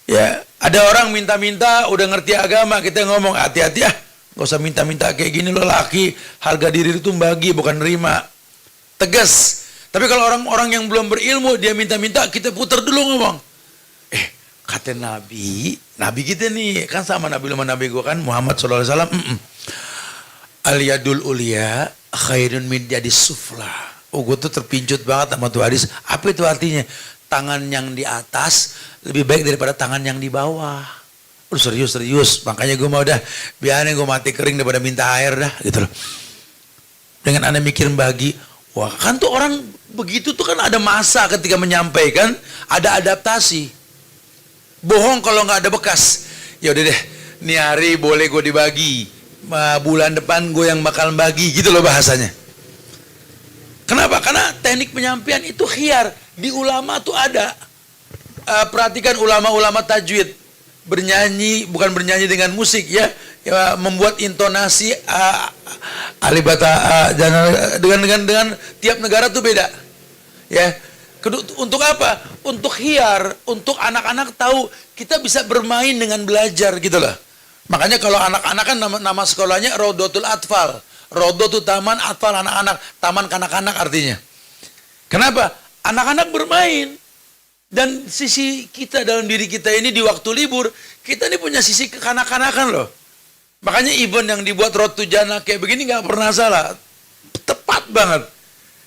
Ya, ada orang minta-minta, udah ngerti agama, kita ngomong hati-hati ah, nggak usah minta-minta kayak gini lo laki, harga diri itu bagi bukan nerima. Tegas. Tapi kalau orang-orang yang belum berilmu dia minta-minta, kita putar dulu ngomong. Kata Nabi kita nih kan sama Nabi sama Nabi gua kan Muhammad SAW. Al-yadul ulia khairun min yadis sufla. Oh, gue tuh terpincut banget sama tuh hadis. Apa itu artinya? Tangan yang di atas lebih baik daripada tangan yang di bawah. Serius. Makanya gue mau dah biarin gue mati kering daripada minta air dah gitu loh. Dengan Anda mikir bagi, wah kan tuh orang begitu tuh kan ada masa ketika menyampaikan, ada adaptasi. Bohong kalau nggak ada bekas. Ya udah deh, nih hari boleh gue dibagi, bulan depan gue yang bakal bagi, gitu loh bahasanya. Kenapa? Karena teknik penyampaian itu khiyar. Di ulama tuh ada. Perhatikan ulama-ulama tajwid, bernyanyi, bukan bernyanyi dengan musik ya, membuat intonasi alibata dengan tiap negara tuh beda. Ya. Untuk apa? Untuk khiyar, untuk anak-anak tahu kita bisa bermain dengan belajar gitu loh. Makanya kalau anak-anak kan nama sekolahnya Rodotul Atfal. Rodo itu taman, atfal anak-anak, taman kanak-kanak artinya. Kenapa? Anak-anak bermain. Dan sisi kita dalam diri kita ini di waktu libur, kita ini punya sisi kekanak-kanakan loh. Makanya event yang dibuat Road to Jannah kayak begini nggak pernah salah. Tepat banget.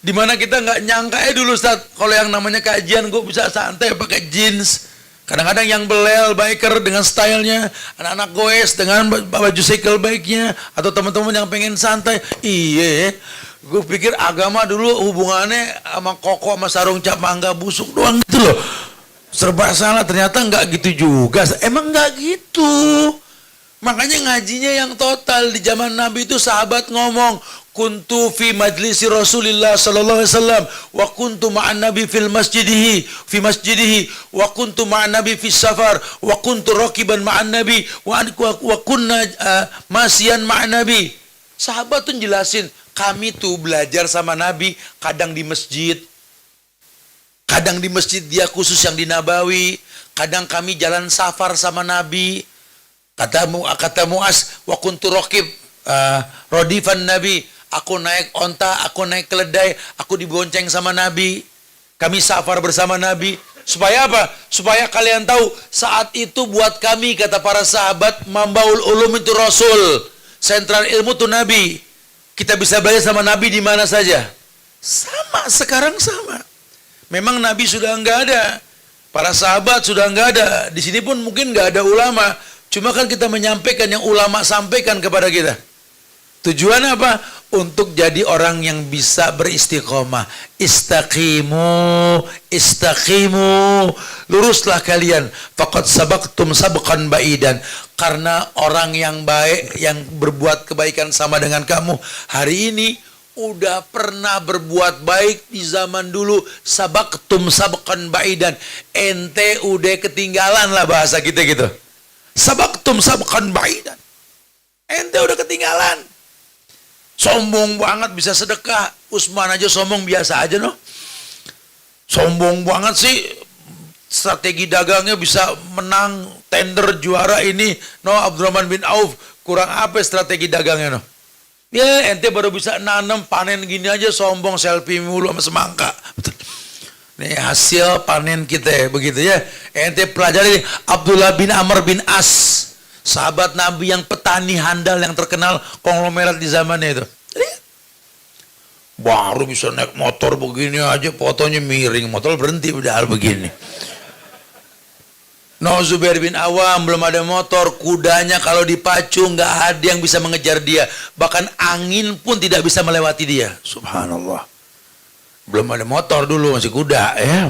Dimana kita nggak nyangka dulu Ustaz, kalau yang namanya kajian gue bisa santai pakai jeans. Kadang-kadang yang belel biker dengan stylenya, anak-anak goes dengan baju cycle bike-nya, atau teman-teman yang pengen santai. Iya, gue pikir agama dulu hubungannya sama koko sama sarung cap mangga busuk doang gitu loh. Serba salah, ternyata nggak gitu juga. Emang nggak gitu. Makanya ngajinya yang total. Di zaman Nabi itu sahabat ngomong, kuntu fi majlisi Rasulillah sallallahu alaihi wasallam wa kuntu ma'an nabi fi masjidihi wa kuntu ma'an nabi fi safar wa kuntu rakiban ma'an nabi wa kunna masiyan ma'an nabi. Sahabat tuh jelasin, Kami tuh belajar sama Nabi, kadang di masjid. Kadang di masjid dia khusus yang di Nabawi. Kadang kami jalan safar sama Nabi. Kata Mu'az, wa kuntu raqib rodifan Nabi. Aku naik onta, aku naik keledai, aku dibonceng sama Nabi. Kami safar bersama Nabi. Supaya apa? Supaya kalian tahu, saat itu buat kami, kata para sahabat, Mambaul Ulum itu Rasul. Sentral ilmu itu Nabi. Kita bisa belajar sama Nabi di mana saja. Sama, sekarang sama. Memang Nabi sudah enggak ada, para sahabat sudah enggak ada. Di sini pun mungkin enggak ada ulama. Cuma kan kita menyampaikan yang ulama sampaikan kepada kita. Tujuan apa? Untuk jadi orang yang bisa beristiqomah. Istaqimu, istaqimu. Luruslah kalian. Faqad sabaqtum sabqan ba'idan. Karena orang yang baik, yang berbuat kebaikan sama dengan kamu, hari ini udah pernah berbuat baik di zaman dulu. Sabaqtum sabqan ba'idan. Ente udah ketinggalan lah bahasa kita gitu. Sabaqtum sabqan ba'idan. Ente udah ketinggalan. Sombong banget bisa sedekah. Usman aja sombong biasa aja noh. Sombong banget sih. Strategi dagangnya bisa menang tender juara ini. No, Abdurrahman bin Auf. Kurang apa strategi dagangnya noh. Ya ente baru bisa nanam panen gini aja sombong selfie mulu sama semangka. Nih hasil panen kita ya, begitu ya. Ente pelajari Abdullah bin Amr bin As, sahabat Nabi yang petani handal yang terkenal konglomerat di zamannya itu. Baru bisa naik motor begini aja, fotonya miring, motor berhenti udah begini. No, Zubair bin Awam belum ada motor, kudanya kalau dipacu nggak ada yang bisa mengejar dia, bahkan angin pun tidak bisa melewati dia. Subhanallah. Belum ada motor dulu, masih kuda ya.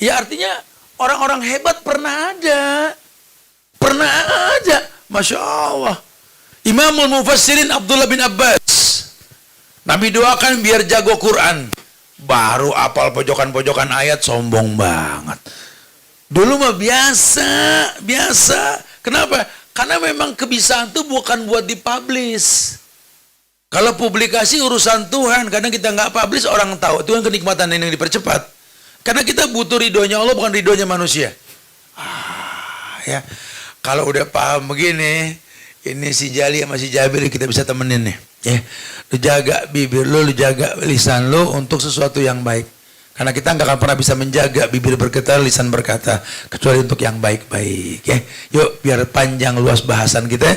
Ya artinya orang-orang hebat pernah ada, masya Allah. Imamul Mufassirin Abdullah bin Abbas, Nabi doakan biar jago Quran, baru apal pojokan-pojokan ayat sombong banget. Dulu mah biasa. Kenapa? Karena memang kebiasaan itu bukan buat dipublish. Kalau publikasi urusan Tuhan, kadang kita nggak publish orang tahu. Itu kan kenikmatan yang dipercepat. Karena kita butuh ridhonya Allah, bukan ridhonya manusia. Ya, kalau udah paham begini, ini si Jali sama si Jabir kita bisa temenin nih. Ya, lu jaga bibir lu jaga lisan lu untuk sesuatu yang baik. Karena kita nggak akan pernah bisa menjaga bibir berkata, lisan berkata, kecuali untuk yang baik-baik. Ya. Yuk, biar panjang luas bahasan kita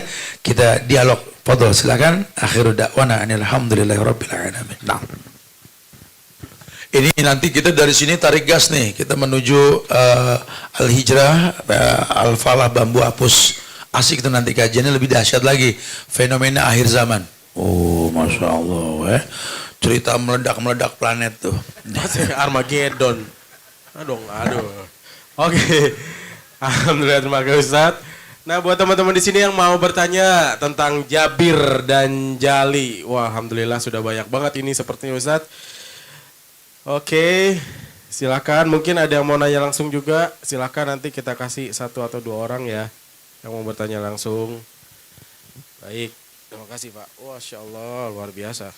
dialog. Fadhol, silakan. Akhiru da'wana alhamdulillahirabbil alamin. Nah. Ini nanti kita dari sini tarik gas nih, kita menuju Al-Hijrah, Al-Falah, Bambu Apus. Asik itu nanti kajiannya lebih dahsyat lagi. Fenomena akhir zaman. Oh, masya Allah. Cerita meledak planet tuh. Armageddon. Aduh. Oke. Alhamdulillah, terima kasih Ustaz. Nah, buat teman-teman di sini yang mau bertanya tentang Jabir dan Jali, wah, alhamdulillah sudah banyak banget ini sepertinya Ustaz. Oke, silakan. Mungkin ada yang mau nanya langsung juga. Silakan, nanti kita kasih 1 atau 2 orang ya yang mau bertanya langsung. Baik, terima kasih Pak. Masya Allah, luar biasa.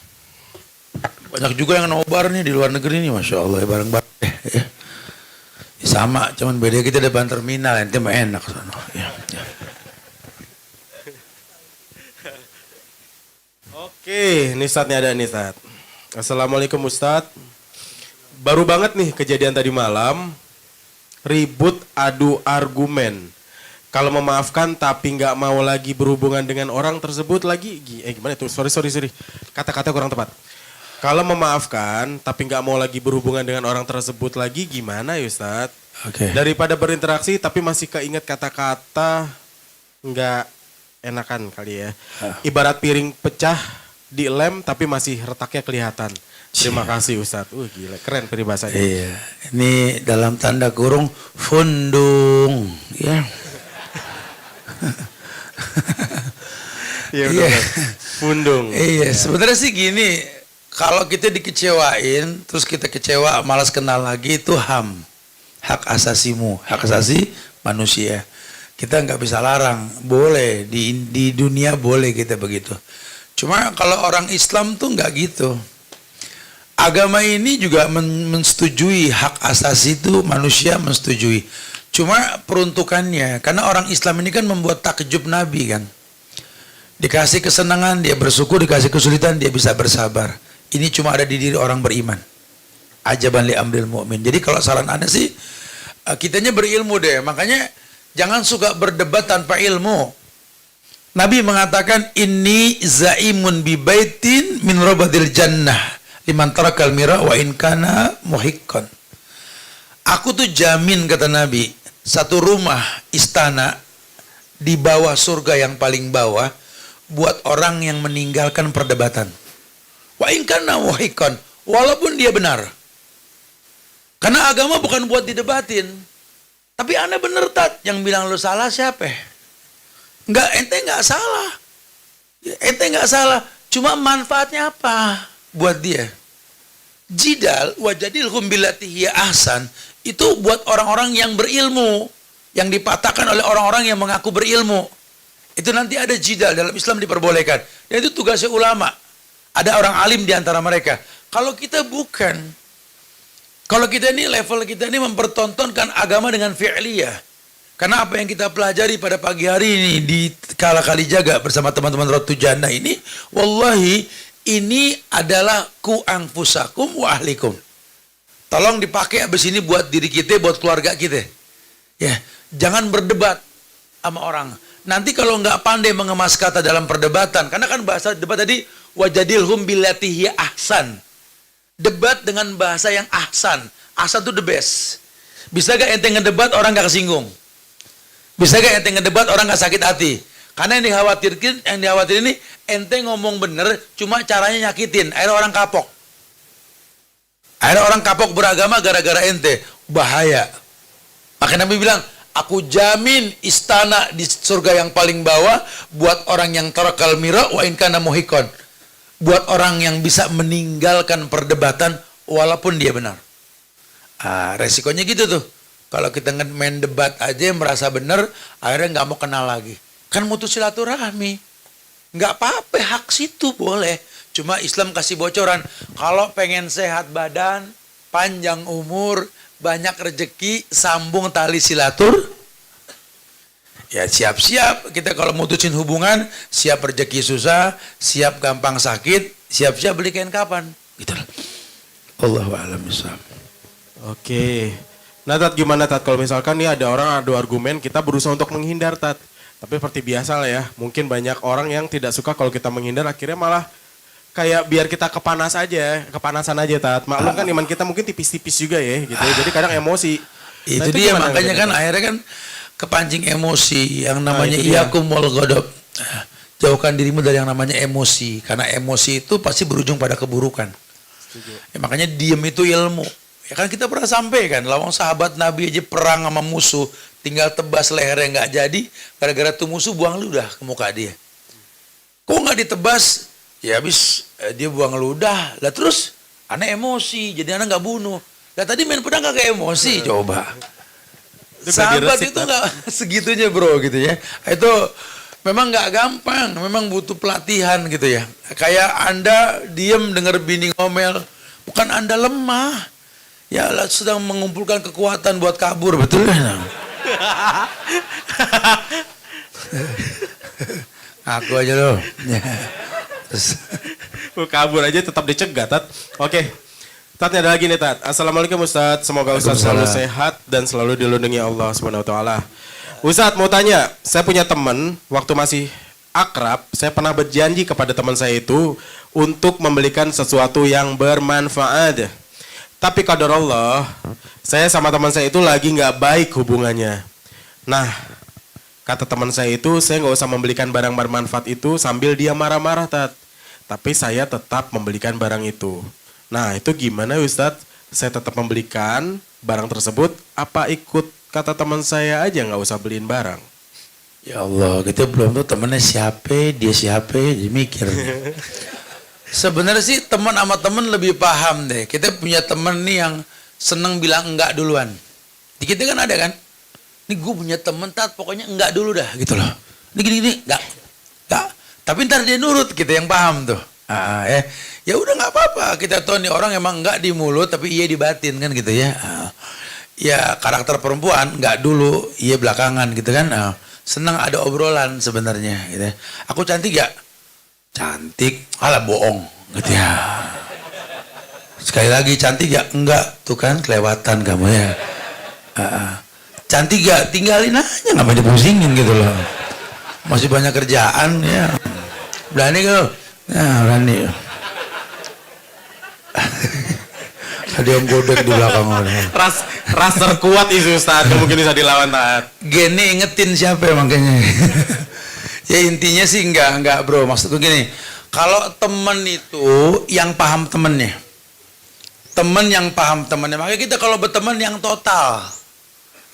Banyak juga yang nobar nih di luar negeri nih, masya Allah ya, bareng-bareng ya. Sama, cuman beda kita depan terminal, nanti mah enak sana. Ya. Oke, nih Ustadz ada nih Ustadz. Assalamualaikum Ustadz. Baru banget nih kejadian tadi malam, ribut adu argumen. Kalau memaafkan tapi nggak mau lagi berhubungan dengan orang tersebut lagi, gimana itu? Sorry. Kata-kata kurang tepat. Kalau memaafkan tapi nggak mau lagi berhubungan dengan orang tersebut lagi, gimana ya Ustadz? Okay. Daripada berinteraksi tapi masih keinget kata-kata nggak enakan kali ya. Ibarat piring pecah di lem tapi masih retaknya kelihatan. Terima kasih Ustadz. Gila, keren peribahasanya. Iya, ini dalam tanda kurung fundung, ya. Iya, fundung. Iya, sebenarnya sih gini, kalau kita dikecewain, terus kita kecewa, malas kenal lagi, itu hak asasimu, hak asasi manusia. Kita nggak bisa larang, boleh di dunia boleh kita begitu. Cuma kalau orang Islam tuh nggak gitu. Agama ini juga mensetujui hak asasi itu, manusia mensetujui. Cuma peruntukannya, karena orang Islam ini kan membuat takjub Nabi kan. Dikasih kesenangan dia bersyukur, dikasih kesulitan dia bisa bersabar. Ini cuma ada di diri orang beriman. Ajaban li amril mu'min. Jadi kalau saran Anda sih, kitanya berilmu deh. Makanya jangan suka berdebat tanpa ilmu. Nabi mengatakan, inni zaimun bi baitin min rabadil jannah liman tarakal mira wa in kana muhiqqan. Aku tuh jamin, kata Nabi, satu rumah istana di bawah surga yang paling bawah buat orang yang meninggalkan perdebatan. Wa in kana muhiqqan, walaupun dia benar. Karena agama bukan buat didebatin. Tapi Anda bener, Tat, yang bilang lu salah siapa? Enggak, ente enggak salah. Ente enggak salah. Cuma manfaatnya apa buat dia? Jidal wajadilhum billati hiya ahsan itu buat orang-orang yang berilmu, yang dipatahkan oleh orang-orang yang mengaku berilmu. Itu nanti ada jidal, dalam Islam diperbolehkan. Dan itu tugasnya ulama. Ada orang alim di antara mereka. Kalau kita bukan, kalau kita ini level kita ini mempertontonkan agama dengan fi'liyah. Karena apa yang kita pelajari pada pagi hari ini di Kala Kalijaga bersama teman-teman Rotu Jannah ini, wallahi ini adalah ku anfusakum wa ahlikum. Tolong dipakai abis ini buat diri kita, buat keluarga kita. Ya, jangan berdebat sama orang. Nanti kalau nggak pandai mengemas kata dalam perdebatan, karena kan bahasa debat tadi wajadilhum billati hiya ahsan. Debat dengan bahasa yang ahsan. Ahsan itu the best. Bisa gak ente ngedebat orang gak kesinggung? Bisa gak ente ngedebat orang gak sakit hati? Karena yang dikhawatir ini ente ngomong bener, cuma caranya nyakitin. Akhirnya orang kapok. Akhirnya orang kapok beragama gara-gara ente. Bahaya. Makanya Nabi bilang, aku jamin istana di surga yang paling bawah buat orang yang tarakal mira wa in kana muhiqqan. Buat orang yang bisa meninggalkan perdebatan walaupun dia benar. Resikonya gitu tuh. Kalau kita main debat aja merasa benar, akhirnya nggak mau kenal lagi. Kan mutus silaturahmi. Nggak apa-apa, hak situ boleh. Cuma Islam kasih bocoran. Kalau pengen sehat badan, panjang umur, banyak rezeki, sambung tali silatur. Ya siap-siap kita kalau mutusin hubungan, siap rezeki susah, siap gampang sakit, siap-siap beli kain kapan. Gitu loh. Allahu a'lam bishawab. Oke. Nah, Tat, gimana, Tat? Kalau misalkan nih ada orang adu argumen, kita berusaha untuk menghindar, Tat. Tapi seperti biasa lah ya, mungkin banyak orang yang tidak suka kalau kita menghindar, akhirnya malah kayak biar kita kepanasan aja, Tat. Maklum kan iman kita mungkin tipis-tipis juga ya, gitu. Jadi kadang emosi. Itu nah, dia makanya kan akhirnya kan kepancing emosi yang namanya iyakum wal ghadab. Jauhkan dirimu dari yang namanya emosi, karena emosi itu pasti berujung pada keburukan. Ya, makanya diem itu ilmu. Ya kan kita pernah sampaikan, lawang sahabat Nabi aja perang sama musuh, tinggal tebas lehernya nggak jadi, gara-gara tuh musuh buang ludah ke muka dia. Kok nggak ditebas? Ya habis dia buang ludah. Lah terus anak emosi, jadi anak nggak bunuh. Lah tadi main pedang kagak emosi, coba. Sahabat itu nggak segitunya bro gitu ya. Itu memang nggak gampang, memang butuh pelatihan gitu ya. Kayak Anda diem denger bini ngomel, bukan Anda lemah. Ya Allah sedang mengumpulkan kekuatan buat kabur, betul kan? Aku aja loh. Kabur aja tetap dicegat, Tat. Oke. Tat, ada lagi nih, Tat. Assalamualaikum Ustadz. Semoga Ustadz selalu sehat dan selalu dilindungi Allah SWT. Ustadz mau tanya, saya punya teman, waktu masih akrab, saya pernah berjanji kepada teman saya itu untuk membelikan sesuatu yang bermanfaat. Tapi qadar Allah, saya sama teman saya itu lagi nggak baik hubungannya. Nah, kata teman saya itu, saya nggak usah membelikan barang bermanfaat itu sambil dia marah-marah, Tat. Tapi saya tetap membelikan barang itu. Nah, itu gimana Ustadz? Saya tetap membelikan barang tersebut, apa ikut kata teman saya aja nggak usah beliin barang? Ya Allah, kita belum tahu temennya siapa, dia siapa, dia mikir. Sebenarnya sih teman sama teman lebih paham deh. Kita punya teman nih yang seneng bilang enggak duluan. Di kita kan ada kan? Ini gue punya temen, Tat, pokoknya enggak dulu dah gitu loh. Ini gini, enggak. Tapi ntar dia nurut, kita yang paham tuh. Ya udah nggak apa-apa, kita tahu nih orang emang nggak di mulut tapi iya di batin kan gitu ya. Ya karakter perempuan nggak dulu, iya belakangan gitu kan. Senang ada obrolan sebenarnya gitu ya. Aku cantik gak? Cantik, alah bohong gitu ya. Sekali lagi cantik gak? Enggak, tuh kan kelewatan kamu ya. Cantik gak? Tinggalin aja, ngapain dipusingin gitu loh. Masih banyak kerjaan ya. Berani kau? Nah, berani. Ada yang godek di belakang orang. Ras terkuat itu Ustaz, mungkin bisa dilawan taat. Gini ingetin siapa ya makanya. Ya intinya sih enggak bro. Maksudku gini, kalau temen itu yang paham temennya. Temen yang paham temennya. Makanya kita kalau berteman yang total.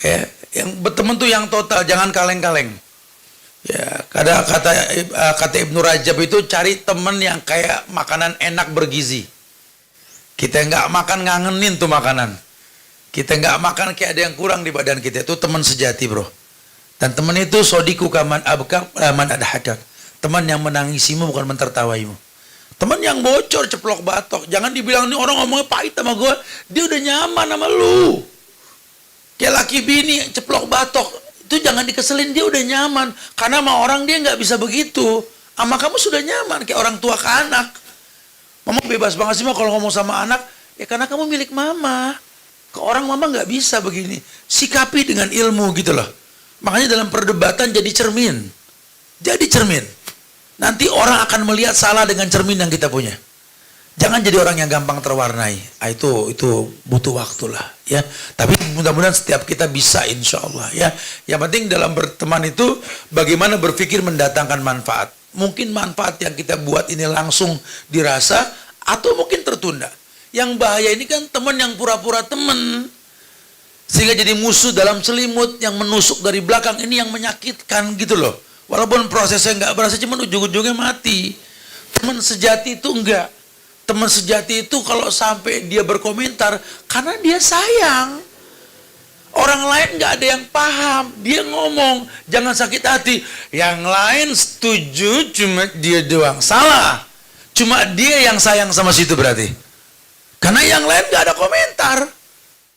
Ya, yang berteman tuh yang total, jangan kaleng-kaleng. Ya, kata Ibnu Rajab itu cari temen yang kayak makanan enak bergizi. Kita nggak makan ngangenin tuh makanan. Kita nggak makan kayak ada yang kurang di badan kita. Itu teman sejati bro. Dan teman itu sodiku kaman abkam man ada hadak. Teman yang menangisimu bukan mentertawaimu. Teman yang bocor ceplok batok. Jangan dibilang nih orang ngomongnya pahit sama gue. Dia udah nyaman sama lu. Kayak laki bini ceplok batok. Itu jangan dikeselin, dia udah nyaman. Karena sama orang dia nggak bisa begitu. Sama kamu sudah nyaman kayak orang tua ke anak. Mama bebas banget sih mah kalau ngomong sama anak, ya karena kamu milik mama. Ke orang mama nggak bisa begini. Sikapi dengan ilmu gitu loh. Makanya dalam perdebatan jadi cermin. Jadi cermin. Nanti orang akan melihat salah dengan cermin yang kita punya. Jangan jadi orang yang gampang terwarnai. Itu butuh waktu lah ya. Tapi mudah-mudahan setiap kita bisa insya Allah ya. Yang penting dalam berteman itu bagaimana berpikir mendatangkan manfaat. Mungkin manfaat yang kita buat ini langsung dirasa atau mungkin tertunda. Yang bahaya ini kan teman yang pura-pura teman sehingga jadi musuh dalam selimut yang menusuk dari belakang, ini yang menyakitkan gitu loh. Walaupun prosesnya nggak berasa, cuman ujung-ujungnya mati. Teman sejati itu enggak. Teman sejati itu kalau sampai dia berkomentar karena dia sayang. Orang lain nggak ada yang paham, dia ngomong, jangan sakit hati. Yang lain setuju, cuma dia doang salah. Cuma dia yang sayang sama situ berarti. Karena yang lain nggak ada komentar.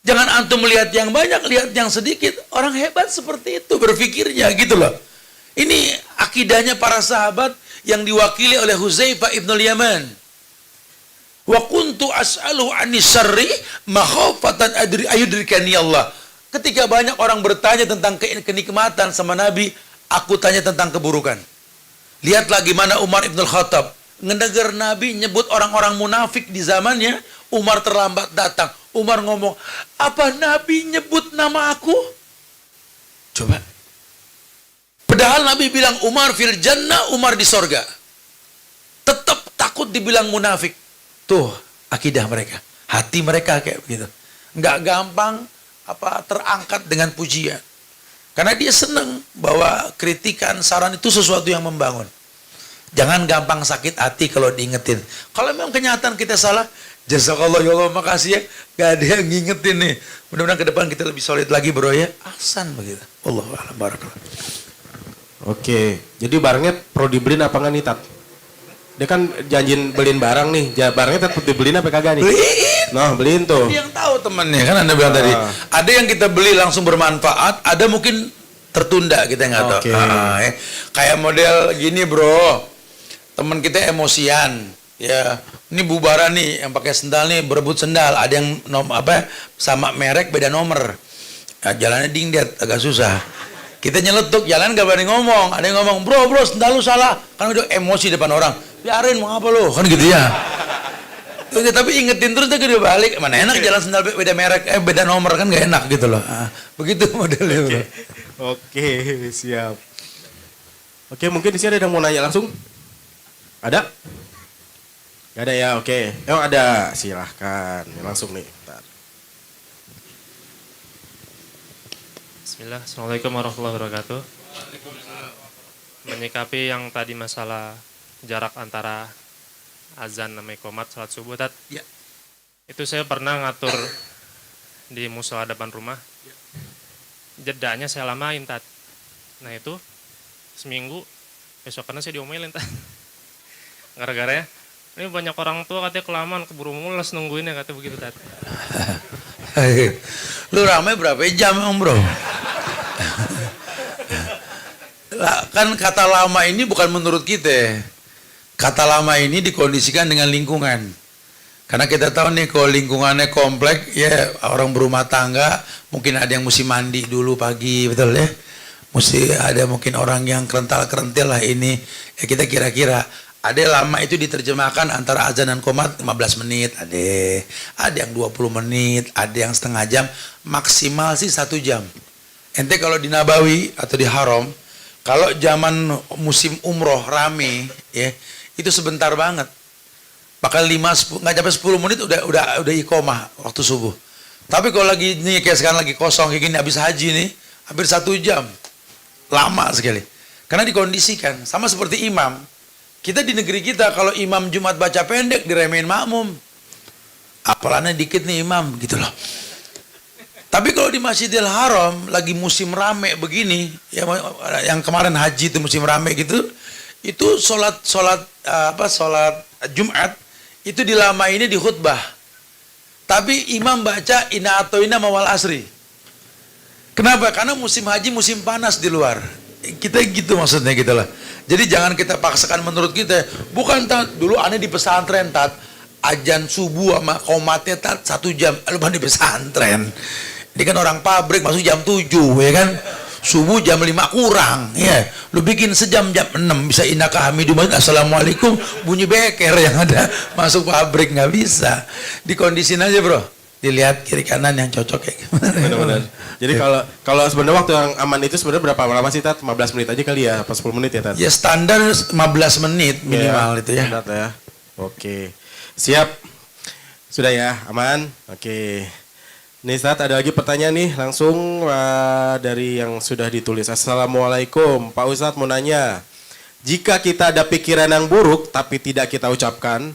Jangan antum melihat yang banyak, lihat yang sedikit. Orang hebat seperti itu berpikirnya gitu loh. Ini akidahnya para sahabat yang diwakili oleh Huzaifah ibnul Yaman. Wa kuntu as'alu anis syarri makhafatan ayudrikani Allah. Ketika banyak orang bertanya tentang kenikmatan sama Nabi, aku tanya tentang keburukan. Lihatlah gimana Umar ibn Khattab. Ngedengar Nabi nyebut orang-orang munafik di zamannya, Umar terlambat datang. Umar ngomong, apa Nabi nyebut nama aku? Coba. Padahal Nabi bilang Umar fil jannah, Umar di sorga. Tetap takut dibilang munafik. Tuh akidah mereka. Hati mereka kayak begitu. Nggak gampang terangkat dengan pujian. Karena dia senang bahwa kritikan, saran itu sesuatu yang membangun. Jangan gampang sakit hati kalau diingetin. Kalau memang kenyataan kita salah, jazakallah ya Allah, makasih ya. Gak ada yang ngingetin nih. Mudah-mudahan ke depan kita lebih solid lagi bro ya. Ahsan begitu. Allahu a'lam barakallah. Oke, jadi barangnya perlu dibeliin apa nggak nih Tat? Dia kan janjiin beliin barang nih, barangnya tetap dibeliin apa kagak nih? Beliin. Nah, beliin tuh. Yang tahu temannya kan Anda bilang tadi. Ada yang kita beli langsung bermanfaat, ada mungkin tertunda kita nggak tahu. Ya. Kayak model gini bro, teman kita emosian, ya. Ini bubaran nih, yang pakai sendal nih berebut sendal. Ada yang sama merek beda nomor. Nah, jalannya dingdet, agak susah. Kita nyeletuk, jalan gak berani ngomong. Ada yang ngomong, bro sendal lu salah. Kan udah emosi depan orang. Biarin mau apa lu, kan gitu ya. Tapi ingetin terus dia udah balik. Mana enak jalan sendal beda merek, beda nomor kan gak enak gitu loh. Begitu modelnya bro. Oke, siap. Oke, mungkin di sini ada yang mau nanya langsung? Ada? Gak ada ya, oke. Ada, silahkan. Langsung nih. Bentar. Bismillah, Assalamualaikum warahmatullahi wabarakatuh. Menyikapi yang tadi masalah jarak antara azan sama iqomat salat subuh, Tat. Ya. Itu saya pernah ngatur di musola depan rumah. Jedanya saya lamain, Tat. Nah itu seminggu Besok karena saya diomelin tah. Gara-gara ya, ini banyak orang tua katanya kelamaan keburu mules nungguinnya katanya begitu tat. Lu ramai berapa jam om bro? Lah, kan kata lama ini bukan menurut kita. Kata lama ini dikondisikan dengan lingkungan. Karena kita tahu nih kalau lingkungannya komplek ya orang berumah tangga mungkin ada yang mesti mandi dulu pagi, betul ya? Mesti ada mungkin orang yang kerental-kerentil lah ini. Ya kita kira-kira ada lama itu diterjemahkan antara azan dan qomat 15 menit, ada yang 20 menit, ada yang setengah jam, maksimal sih 1 jam. Ente kalau di Nabawi atau di Haram, kalau zaman musim umroh rame ya, itu sebentar banget. Bahkan 5 nggak sampai 10 menit udah iqomah waktu subuh. Tapi kalau lagi nih kayak sekarang lagi kosong kayak gini habis haji nih, hampir 1 jam. Lama sekali. Karena dikondisikan sama seperti imam. Kita di negeri kita kalau imam Jumat baca pendek diremehin makmum. Apalanya dikit nih imam gitu loh. Tapi kalau di Masjidil Haram lagi musim rame begini, ya yang kemarin haji itu musim rame gitu, itu sholat Jumat itu dilamainnya di khutbah. Tapi imam baca inna atoina mawal asri. Kenapa? Karena musim haji musim panas di luar. Kita gitu maksudnya gitu lah. Jadi jangan kita paksakan menurut kita. Bukan tat, dulu aneh di pesantren tat, ajan subuh sama qomatnya tat 1 jam. Lu di pesantren. Ini kan orang pabrik masuk jam 7 ya kan. Subuh jam 5 kurang ya. Lu bikin sejam jam 6 bisa innaka hamidum assalamualaikum bunyi beker yang ada masuk pabrik nggak bisa. Dikondisin aja bro. Dilihat kiri kanan yang cocok kayak gimana. Benar-benar. Jadi kalau sebenarnya waktu yang aman itu sebenarnya berapa lama sih Tat? 15 menit aja kali ya, apa 10 menit ya Tat? Ya standar 15 menit minimal itu ya. Standar ya. Oke. Siap. Sudah ya, aman. Oke. Nih Tat, ada lagi pertanyaan nih langsung dari yang sudah ditulis. Assalamualaikum, Pak Ustadz mau nanya. Jika kita ada pikiran yang buruk tapi tidak kita ucapkan,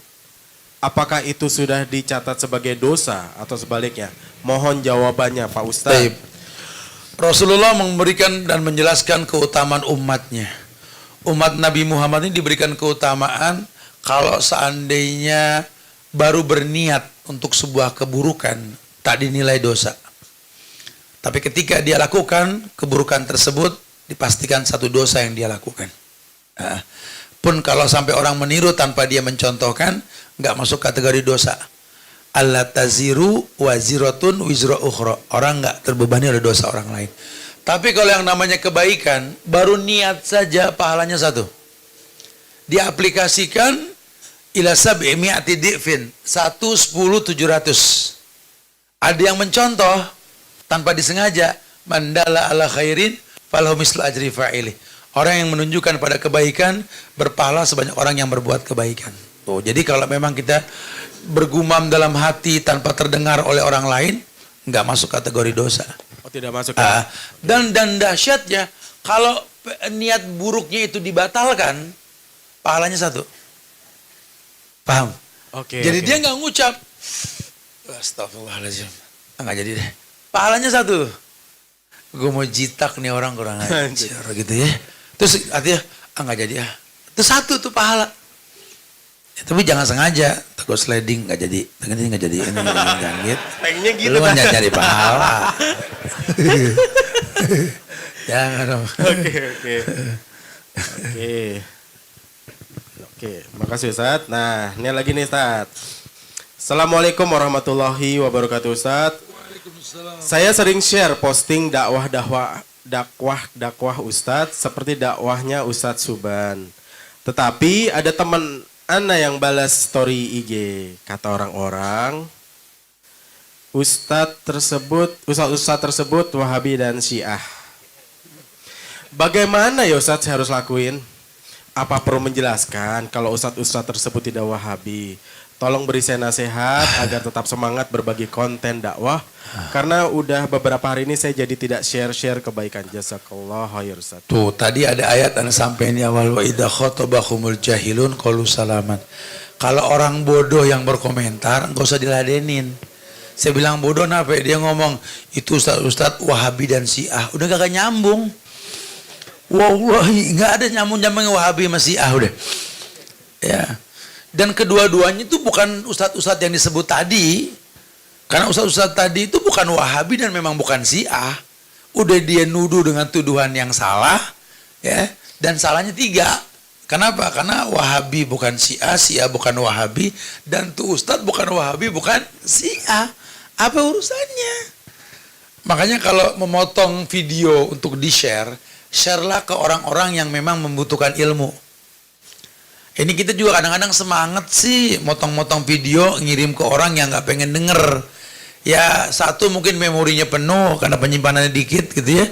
apakah itu sudah dicatat sebagai dosa atau sebaliknya? Mohon jawabannya Pak Ustadz. Baik. Rasulullah memberikan dan menjelaskan keutamaan umatnya. Umat Nabi Muhammad ini diberikan keutamaan kalau seandainya baru berniat untuk sebuah keburukan, tak dinilai dosa. Tapi ketika dia lakukan keburukan tersebut, dipastikan satu dosa yang dia lakukan. Pun kalau sampai orang meniru tanpa dia mencontohkan, nggak masuk kategori dosa. Allah taziru waziratun wizra ukhra. Orang nggak terbebani oleh dosa orang lain. Tapi kalau yang namanya kebaikan, baru niat saja pahalanya 1. Diaplikasikan ila sab'i mi'ati di'fin. 1, 10, 700. Ada yang mencontoh tanpa disengaja, mandala ala khairin falahu mislu ajri fa'ili. Orang yang menunjukkan pada kebaikan berpahala sebanyak orang yang berbuat kebaikan. Tuh, jadi kalau memang kita bergumam dalam hati tanpa terdengar oleh orang lain, nggak masuk kategori dosa. Oh, tidak masuk ya? Dan dahsyatnya kalau niat buruknya itu dibatalkan, pahalanya 1. Paham? Oke. Jadi dia nggak ngucap. Astagfirullahaladzim. Nggak jadi deh. Pahalanya 1. Gue mau jitak nih orang kurang ajar gitu ya. Terus artinya nggak jadi ya. Itu 1 tuh pahala. Ya, tapi jangan sengaja, takut sliding nggak jadi, ini nggak jadi, ini jangan gitu. Pengennya gitu. Lu kan nyari pahala. Jangan dong. Oke, makasih Ustadz. Nah, ini lagi nih Ustadz. Assalamualaikum warahmatullahi wabarakatuh Ustadz. Saya sering share posting dakwah Ustadz seperti dakwahnya Ustadz Suban. Tetapi ada teman Ana yang balas story IG, kata orang-orang ustadz tersebut Wahabi dan Syiah. Bagaimana ya Ustadz saya harus lakuin? Apa perlu menjelaskan kalau ustadz tersebut tidak Wahabi? Tolong beri saya nasihat agar tetap semangat berbagi konten dakwah. Karena udah beberapa hari ini saya jadi tidak share kebaikan. Jazakallah khair Ustaz. Tuh tadi ada ayat yang sampai ini awal wa idza khatabahumul jahilun qalu salaman. Kalau orang bodoh yang berkomentar enggak usah diladenin. Saya bilang bodoh kenapa? Dia ngomong itu ustaz Wahabi dan Syiah. Udah gak nyambung. Wallahi nggak ada nyambung-nyambung Wahabi sama Syiah udah. Ya. Dan kedua-duanya itu bukan ustadz-ustadz yang disebut tadi. Karena ustadz-ustadz tadi itu bukan Wahabi dan memang bukan Syiah. Udah dia nuduh dengan tuduhan yang salah, ya. Dan salahnya 3. Kenapa? Karena Wahabi bukan Syiah, Syiah bukan Wahabi, dan tuh ustadz bukan Wahabi, bukan Syiah. Apa urusannya? Makanya kalau memotong video untuk di-share, share-lah ke orang-orang yang memang membutuhkan ilmu. Ini kita juga kadang-kadang semangat sih motong-motong video ngirim ke orang yang nggak pengen denger. Ya satu mungkin memorinya penuh karena penyimpanannya dikit gitu ya.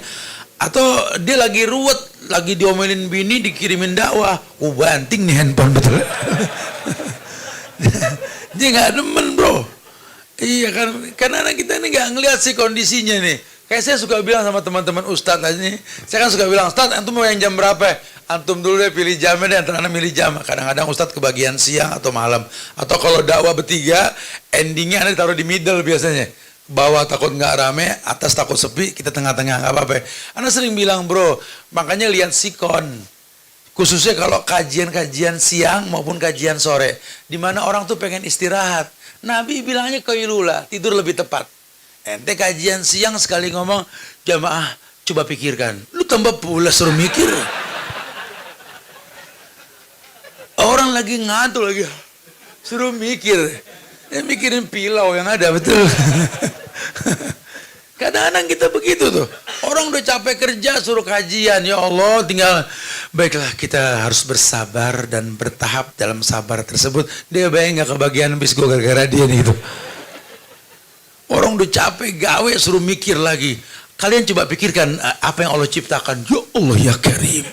Atau dia lagi ruwet, lagi diomelin bini dikirimin dakwah. Banting nih handphone betul. Dia nggak demen bro. Iya kan, karena anak kita ini nggak ngeliat sih kondisinya nih. Kayak saya suka bilang sama teman-teman ustadz aja nih, saya kan suka bilang, ustadz antum mau yang jam berapa? Antum dulu deh pilih jamnya deh, antara milih jam. Kadang-kadang ustadz kebagian siang atau malam. Atau kalau dakwah bertiga, endingnya anda ditaruh di middle biasanya. Bawah takut nggak rame, atas takut sepi, kita tengah-tengah nggak apa-apa. Anda sering bilang bro, makanya lihat sikon. Khususnya kalau kajian-kajian siang maupun kajian sore, di mana orang tuh pengen istirahat. Nabi bilangnya qailula, tidur lebih tepat. Ente kajian siang sekali ngomong, jamaah coba pikirkan. Lu tambah pula suruh mikir. Orang lagi ngantuk lagi, suruh mikir. Mikirin pilau yang ada, betul. Kadang-kadang kita begitu tuh. Orang udah capek kerja suruh kajian. Ya Allah tinggal. Baiklah kita harus bersabar dan bertahap dalam sabar tersebut. Dia bayang gak kebagian bis gue gara-gara dia nih gitu. Orang udah capek gawe suruh mikir lagi. Kalian coba pikirkan apa yang Allah ciptakan. Ya Allah ya Karim.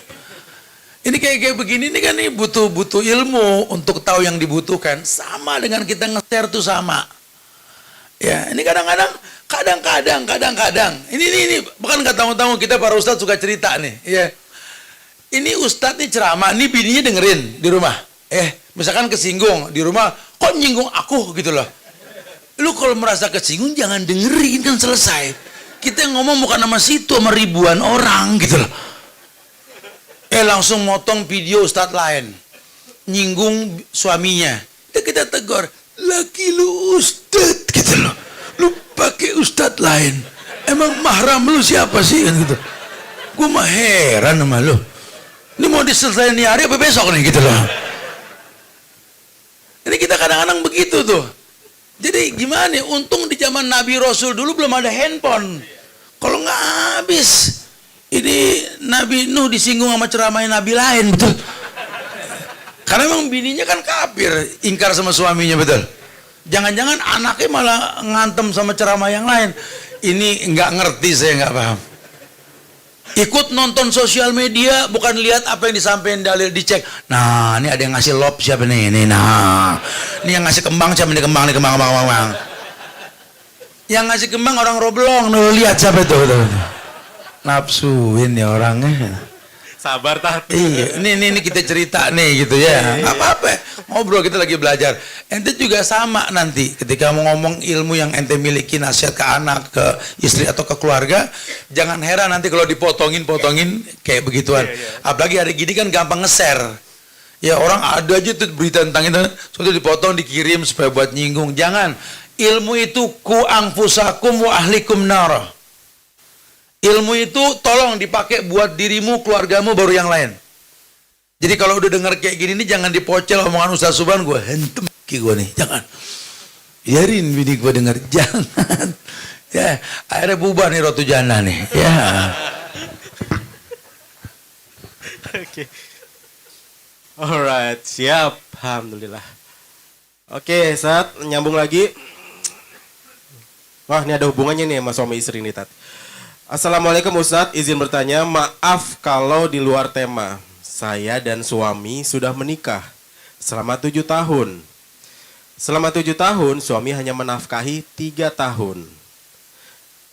Ini kayak begini ini kan nih butuh ilmu untuk tahu yang dibutuhkan. Sama dengan kita nge-share tuh sama. Ya ini kadang-kadang. Ini bukan kata tamu-tamu kita para ustadz suka cerita nih. Ya. Ini ustadz nih ceramah, ini bininya dengerin di rumah. Misalkan kesinggung di rumah, kok nyinggung aku gitu loh. Lu kalau merasa kesinggung jangan dengerin kan selesai. Kita ngomong bukan nama situ sama ribuan orang gitu loh. Langsung motong video ustadz lain. Nyinggung suaminya. Kita tegur, laki lu ustadz gitu loh. Lu pakai ustadz lain. Emang mahram lu siapa sih kan gitu. Gue mah heran sama lu. Ini mau diselesaikan nih hari apa besok nih gitu loh. Ini kita kadang-kadang begitu tuh. Jadi gimana nih, untung di zaman Nabi Rasul dulu belum ada handphone. Kalau nggak habis. Ini Nabi Nuh disinggung sama ceramahnya Nabi lain, betul. Karena memang bininya kan kafir, ingkar sama suaminya, betul. Jangan-jangan anaknya malah ngantem sama ceramah yang lain. Ini nggak ngerti, saya nggak paham. Ikut nonton sosial media, bukan lihat apa yang disampaikan dalil, dicek. Nah, ini ada yang ngasih love siapa nih? Nah, ini yang ngasih kembang siapa nih? Kembang. Yang ngasih kembang orang Roblong, lihat siapa itu? Nafsuin ya orangnya. Sabar tahat. Iya, ini kita cerita nih gitu ya. Apa-apa, ngobrol kita lagi belajar. Ente juga sama nanti ketika mau ngomong ilmu yang ente miliki, nasihat ke anak, ke istri atau ke keluarga, jangan heran nanti kalau dipotongin kayak begituan. Apalagi hari gini kan gampang nge-share. Ya orang ada aja tuh berita tentang itu, sudah dipotong, dikirim supaya buat nyinggung. Jangan. Ilmu itu ku anfusakum wa ahlikum nar. Ilmu itu tolong dipakai buat dirimu, keluargamu, baru yang lain. Jadi kalau udah dengar kayak gini nih, jangan dipocel omongan Ustaz Subhan, gue hentem ki gue nih, jangan. Biarin bini gue denger, jangan. Ya, akhirnya bubar nih Rotu Jana nih. Ya. Oke. Alright, siap. Alhamdulillah. Oke, saat nyambung lagi. Wah, ini ada hubungannya nih sama suami istri nih, Tat. Assalamualaikum Ustadz, izin bertanya, maaf kalau di luar tema. Saya dan suami sudah menikah selama 7 tahun. Selama 7 tahun, suami hanya menafkahi 3 tahun.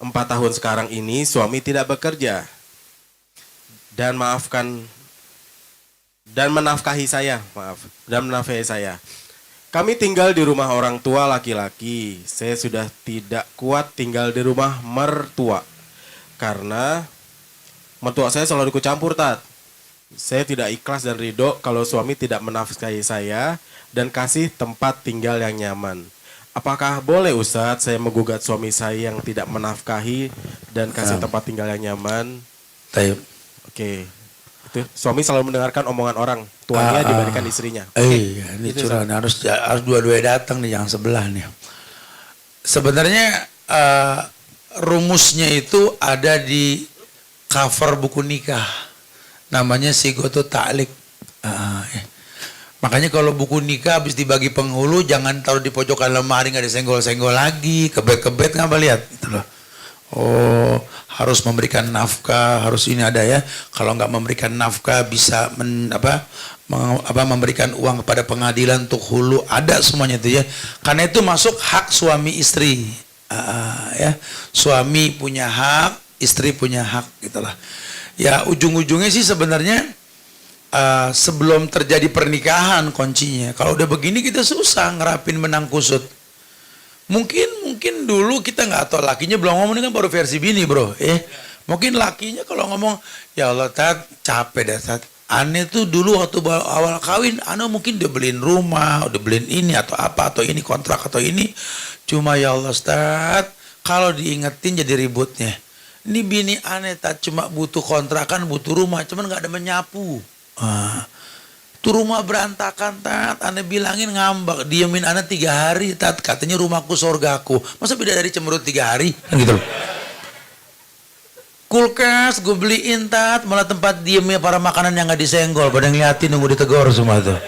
4 tahun sekarang ini, suami tidak bekerja. Dan menafkahi saya. Kami tinggal di rumah orang tua laki-laki. Saya sudah tidak kuat tinggal di rumah mertua. Karena Mertua saya selalu ikut campur, Tat. Saya tidak ikhlas dan ridho kalau suami tidak menafkahi saya dan kasih tempat tinggal yang nyaman. Apakah boleh Ustadz saya menggugat suami saya yang tidak menafkahi dan kasih tempat tinggal yang nyaman? Taib. Oke. Itu suami selalu mendengarkan omongan orang tuanya dibandingkan istrinya. Iya, ini curang harus dua-duanya datang nih yang sebelah nih. Sebenarnya rumusnya itu ada di cover buku nikah. Namanya Sigoto Ta'liq. Makanya kalau buku nikah habis dibagi penghulu jangan taruh di pojokan lemari, nggak disenggol-senggol lagi, kebet-kebet nggak lihat gitu loh. Oh, harus memberikan nafkah, harus ini ada ya. Kalau nggak memberikan nafkah bisa memberikan uang kepada pengadilan untuk hulu, ada semuanya itu ya. Karena itu masuk hak suami istri. Ya, suami punya hak, istri punya hak gitulah. Ya ujung-ujungnya sih sebenarnya sebelum terjadi pernikahan kuncinya. Kalau udah begini kita susah ngerapin benang kusut. Mungkin dulu kita nggak tahu, lakinya belum ngomong, ini kan baru versi bini bro. Mungkin lakinya kalau ngomong, ya Allah Tat, capek dah Tat. Aneh tuh dulu waktu awal kawin, Aneh mungkin udah beliin rumah, udah beliin ini atau apa, atau ini kontrak atau ini. Cuma ya Allah Tat, kalau diingetin jadi ributnya. Ini bini Aneh Tat, cuma butuh kontrakan, butuh rumah, cuman nggak ada menyapu. Tuh rumah berantakan Tat, Ane bilangin ngambak, diemin Ane 3 hari Tat, katanya rumahku sorgaku. Masa beda dari cemberut 3 hari? Kan gitu loh. Kulkas gue beliin Tat, malah tempat diemnya para makanan yang gak disenggol, pada ngeliatin nunggu ditegor semua tuh.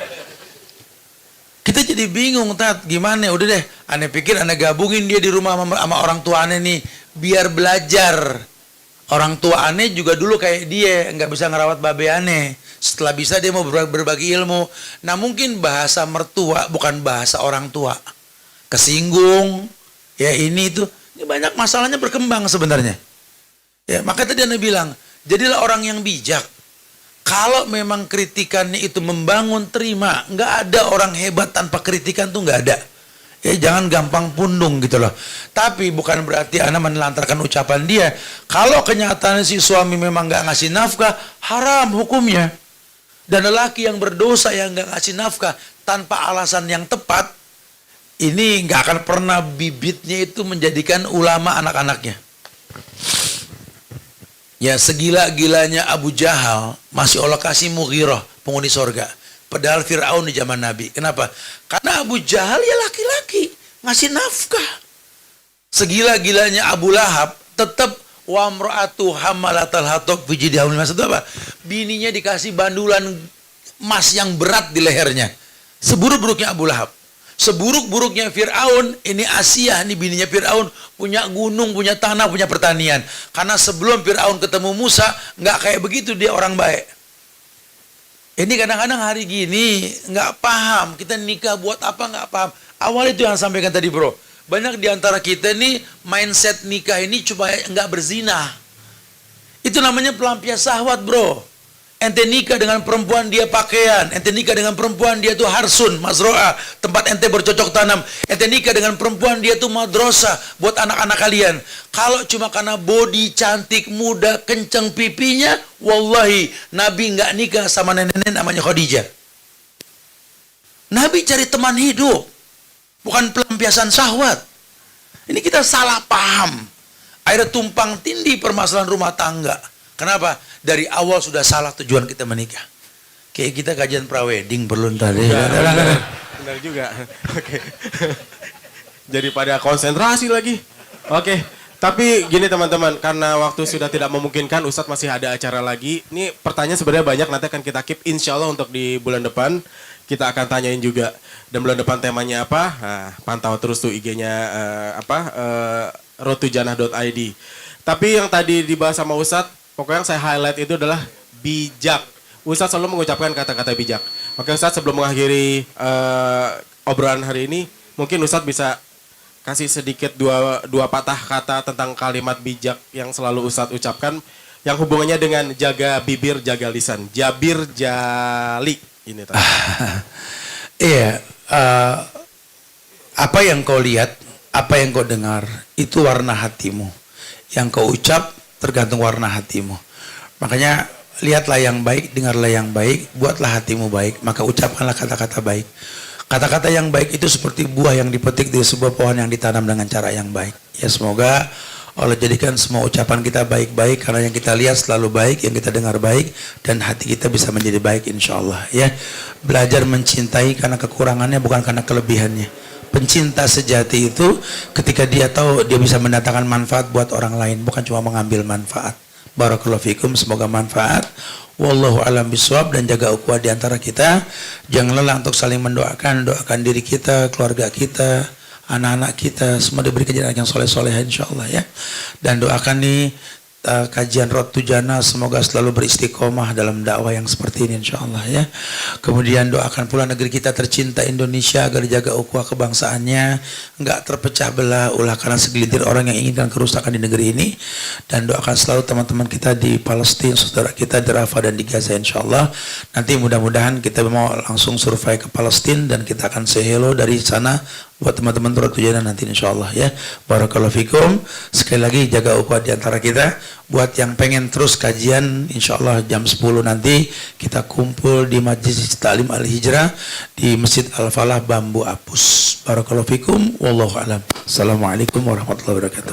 Kita jadi bingung Tat, gimana? Udah deh, Ane pikir Ane gabungin dia di rumah sama orang tua Ane nih, biar belajar. Orang tua Ane juga dulu kayak dia, nggak bisa ngerawat babe Ane. Setelah bisa dia mau berbagi ilmu. Nah mungkin bahasa mertua bukan bahasa orang tua. Kesinggung, ya ini itu. Ini banyak masalahnya berkembang sebenarnya. Ya maka tadi Ane bilang, jadilah orang yang bijak. Kalau memang kritikannya itu membangun, terima. Nggak ada orang hebat tanpa kritikan tuh nggak ada. Ya jangan gampang pundung gitu loh. Tapi bukan berarti Anda menelantarkan ucapan dia. Kalau kenyataan si suami memang nggak ngasih nafkah, haram hukumnya. Dan lelaki yang berdosa yang nggak ngasih nafkah tanpa alasan yang tepat, ini nggak akan pernah bibitnya itu menjadikan ulama anak-anaknya. Ya segila-gilanya Abu Jahal masih Allah kasih Mughirah penghuni sorga. Padahal Fir'aun di zaman Nabi. Kenapa? Karena Abu Jahal ya laki-laki. Ngasih nafkah. Segila-gilanya Abu Lahab tetap wa mra'atu hammalatal hatab fi jidha. Maksudnya apa? Bininya dikasih bandulan emas yang berat di lehernya. Seburuk-buruknya Abu Lahab. Seburuk-buruknya Fir'aun, ini Asia, ini bininya Fir'aun, punya gunung, punya tanah, punya pertanian. Karena sebelum Fir'aun ketemu Musa, nggak kayak begitu, dia orang baik. Ini kadang-kadang hari gini nggak paham, kita nikah buat apa nggak paham. Awal itu yang sampaikan tadi bro, banyak diantara kita nih mindset nikah ini supaya nggak berzina. Itu namanya pelampiasan syahwat bro. Ente nikah dengan perempuan dia pakaian, ente nikah dengan perempuan dia tuh harsun, mazroah, tempat ente bercocok tanam. Ente nikah dengan perempuan dia tuh madrasah buat anak-anak kalian. Kalau cuma karena body cantik, muda, kenceng pipinya, wallahi Nabi nggak nikah sama nenek-nenek namanya Khadijah. Nabi cari teman hidup, bukan pelampiasan syahwat. Ini kita salah paham. Akhirnya tumpang tindih permasalahan rumah tangga. Kenapa? Dari awal sudah salah tujuan kita menikah. Kayak kita kajian prawedding perlu tadi. Benar juga. Oke. Jadi pada konsentrasi lagi. Oke. Tapi gini teman-teman, karena waktu sudah tidak memungkinkan, Ustadz masih ada acara lagi. Ini pertanyaan sebenarnya banyak, nanti akan kita keep insya Allah untuk di bulan depan. Kita akan tanyain juga. Dan bulan depan temanya apa? Nah, pantau terus tuh IG-nya roadtojanah.id. Tapi yang tadi dibahas sama Ustadz, pokoknya yang saya highlight itu adalah bijak. Ustadz selalu mengucapkan kata-kata bijak. Oke Ustadz, sebelum mengakhiri obrolan hari ini, mungkin Ustadz bisa kasih sedikit dua patah kata tentang kalimat bijak yang selalu Ustadz ucapkan, yang hubungannya dengan jaga bibir, jaga lisan. Jabir Jali. Ini tadi. Iya, apa yang kau lihat, apa yang kau dengar, itu warna hatimu. Yang kau ucap tergantung warna hatimu. Makanya lihatlah yang baik, dengarlah yang baik, buatlah hatimu baik, maka ucapkanlah kata-kata baik. Kata-kata yang baik itu seperti buah yang dipetik dari sebuah pohon yang ditanam dengan cara yang baik. Ya semoga Allah jadikan semua ucapan kita baik-baik, karena yang kita lihat selalu baik, yang kita dengar baik, dan hati kita bisa menjadi baik insya Allah. Ya, belajar mencintai karena kekurangannya bukan karena kelebihannya. Pencinta sejati itu ketika dia tahu dia bisa mendatangkan manfaat buat orang lain, bukan cuma mengambil manfaat. Barakallahu fikum, semoga manfaat. Wallahu alam biswab, dan jaga ukhuwah di antara kita. Jangan lelah untuk saling doakan diri kita, keluarga kita, anak-anak kita, semua diberi kejadian yang soleh-soleh insyaallah ya. Dan doakan nih kajian Rod Tujana semoga selalu beristiqomah dalam dakwah yang seperti ini insyaallah ya. Kemudian doakan pula negeri kita tercinta Indonesia agar dijaga ukhuwah kebangsaannya, enggak terpecah belah ulah karena segelintir orang yang inginkan kerusakan di negeri ini. Dan doakan selalu teman-teman kita di Palestina, saudara kita di Rafah dan di Gaza insyaallah. Nanti mudah-mudahan kita mau langsung survei ke Palestina dan kita akan say hello dari sana buat teman-teman Rod Tujana nanti insyaallah ya. Barakallahu fikum. Sekali lagi jaga ukhuwah di antara kita. Buat yang pengen terus kajian insyaallah jam 10 nanti kita kumpul di Majlis Ta'lim Al-Hijrah di Masjid Al-Falah Bambu Apus. Barakallahu fikum wallahu alam. Assalamualaikum warahmatullahi wabarakatuh.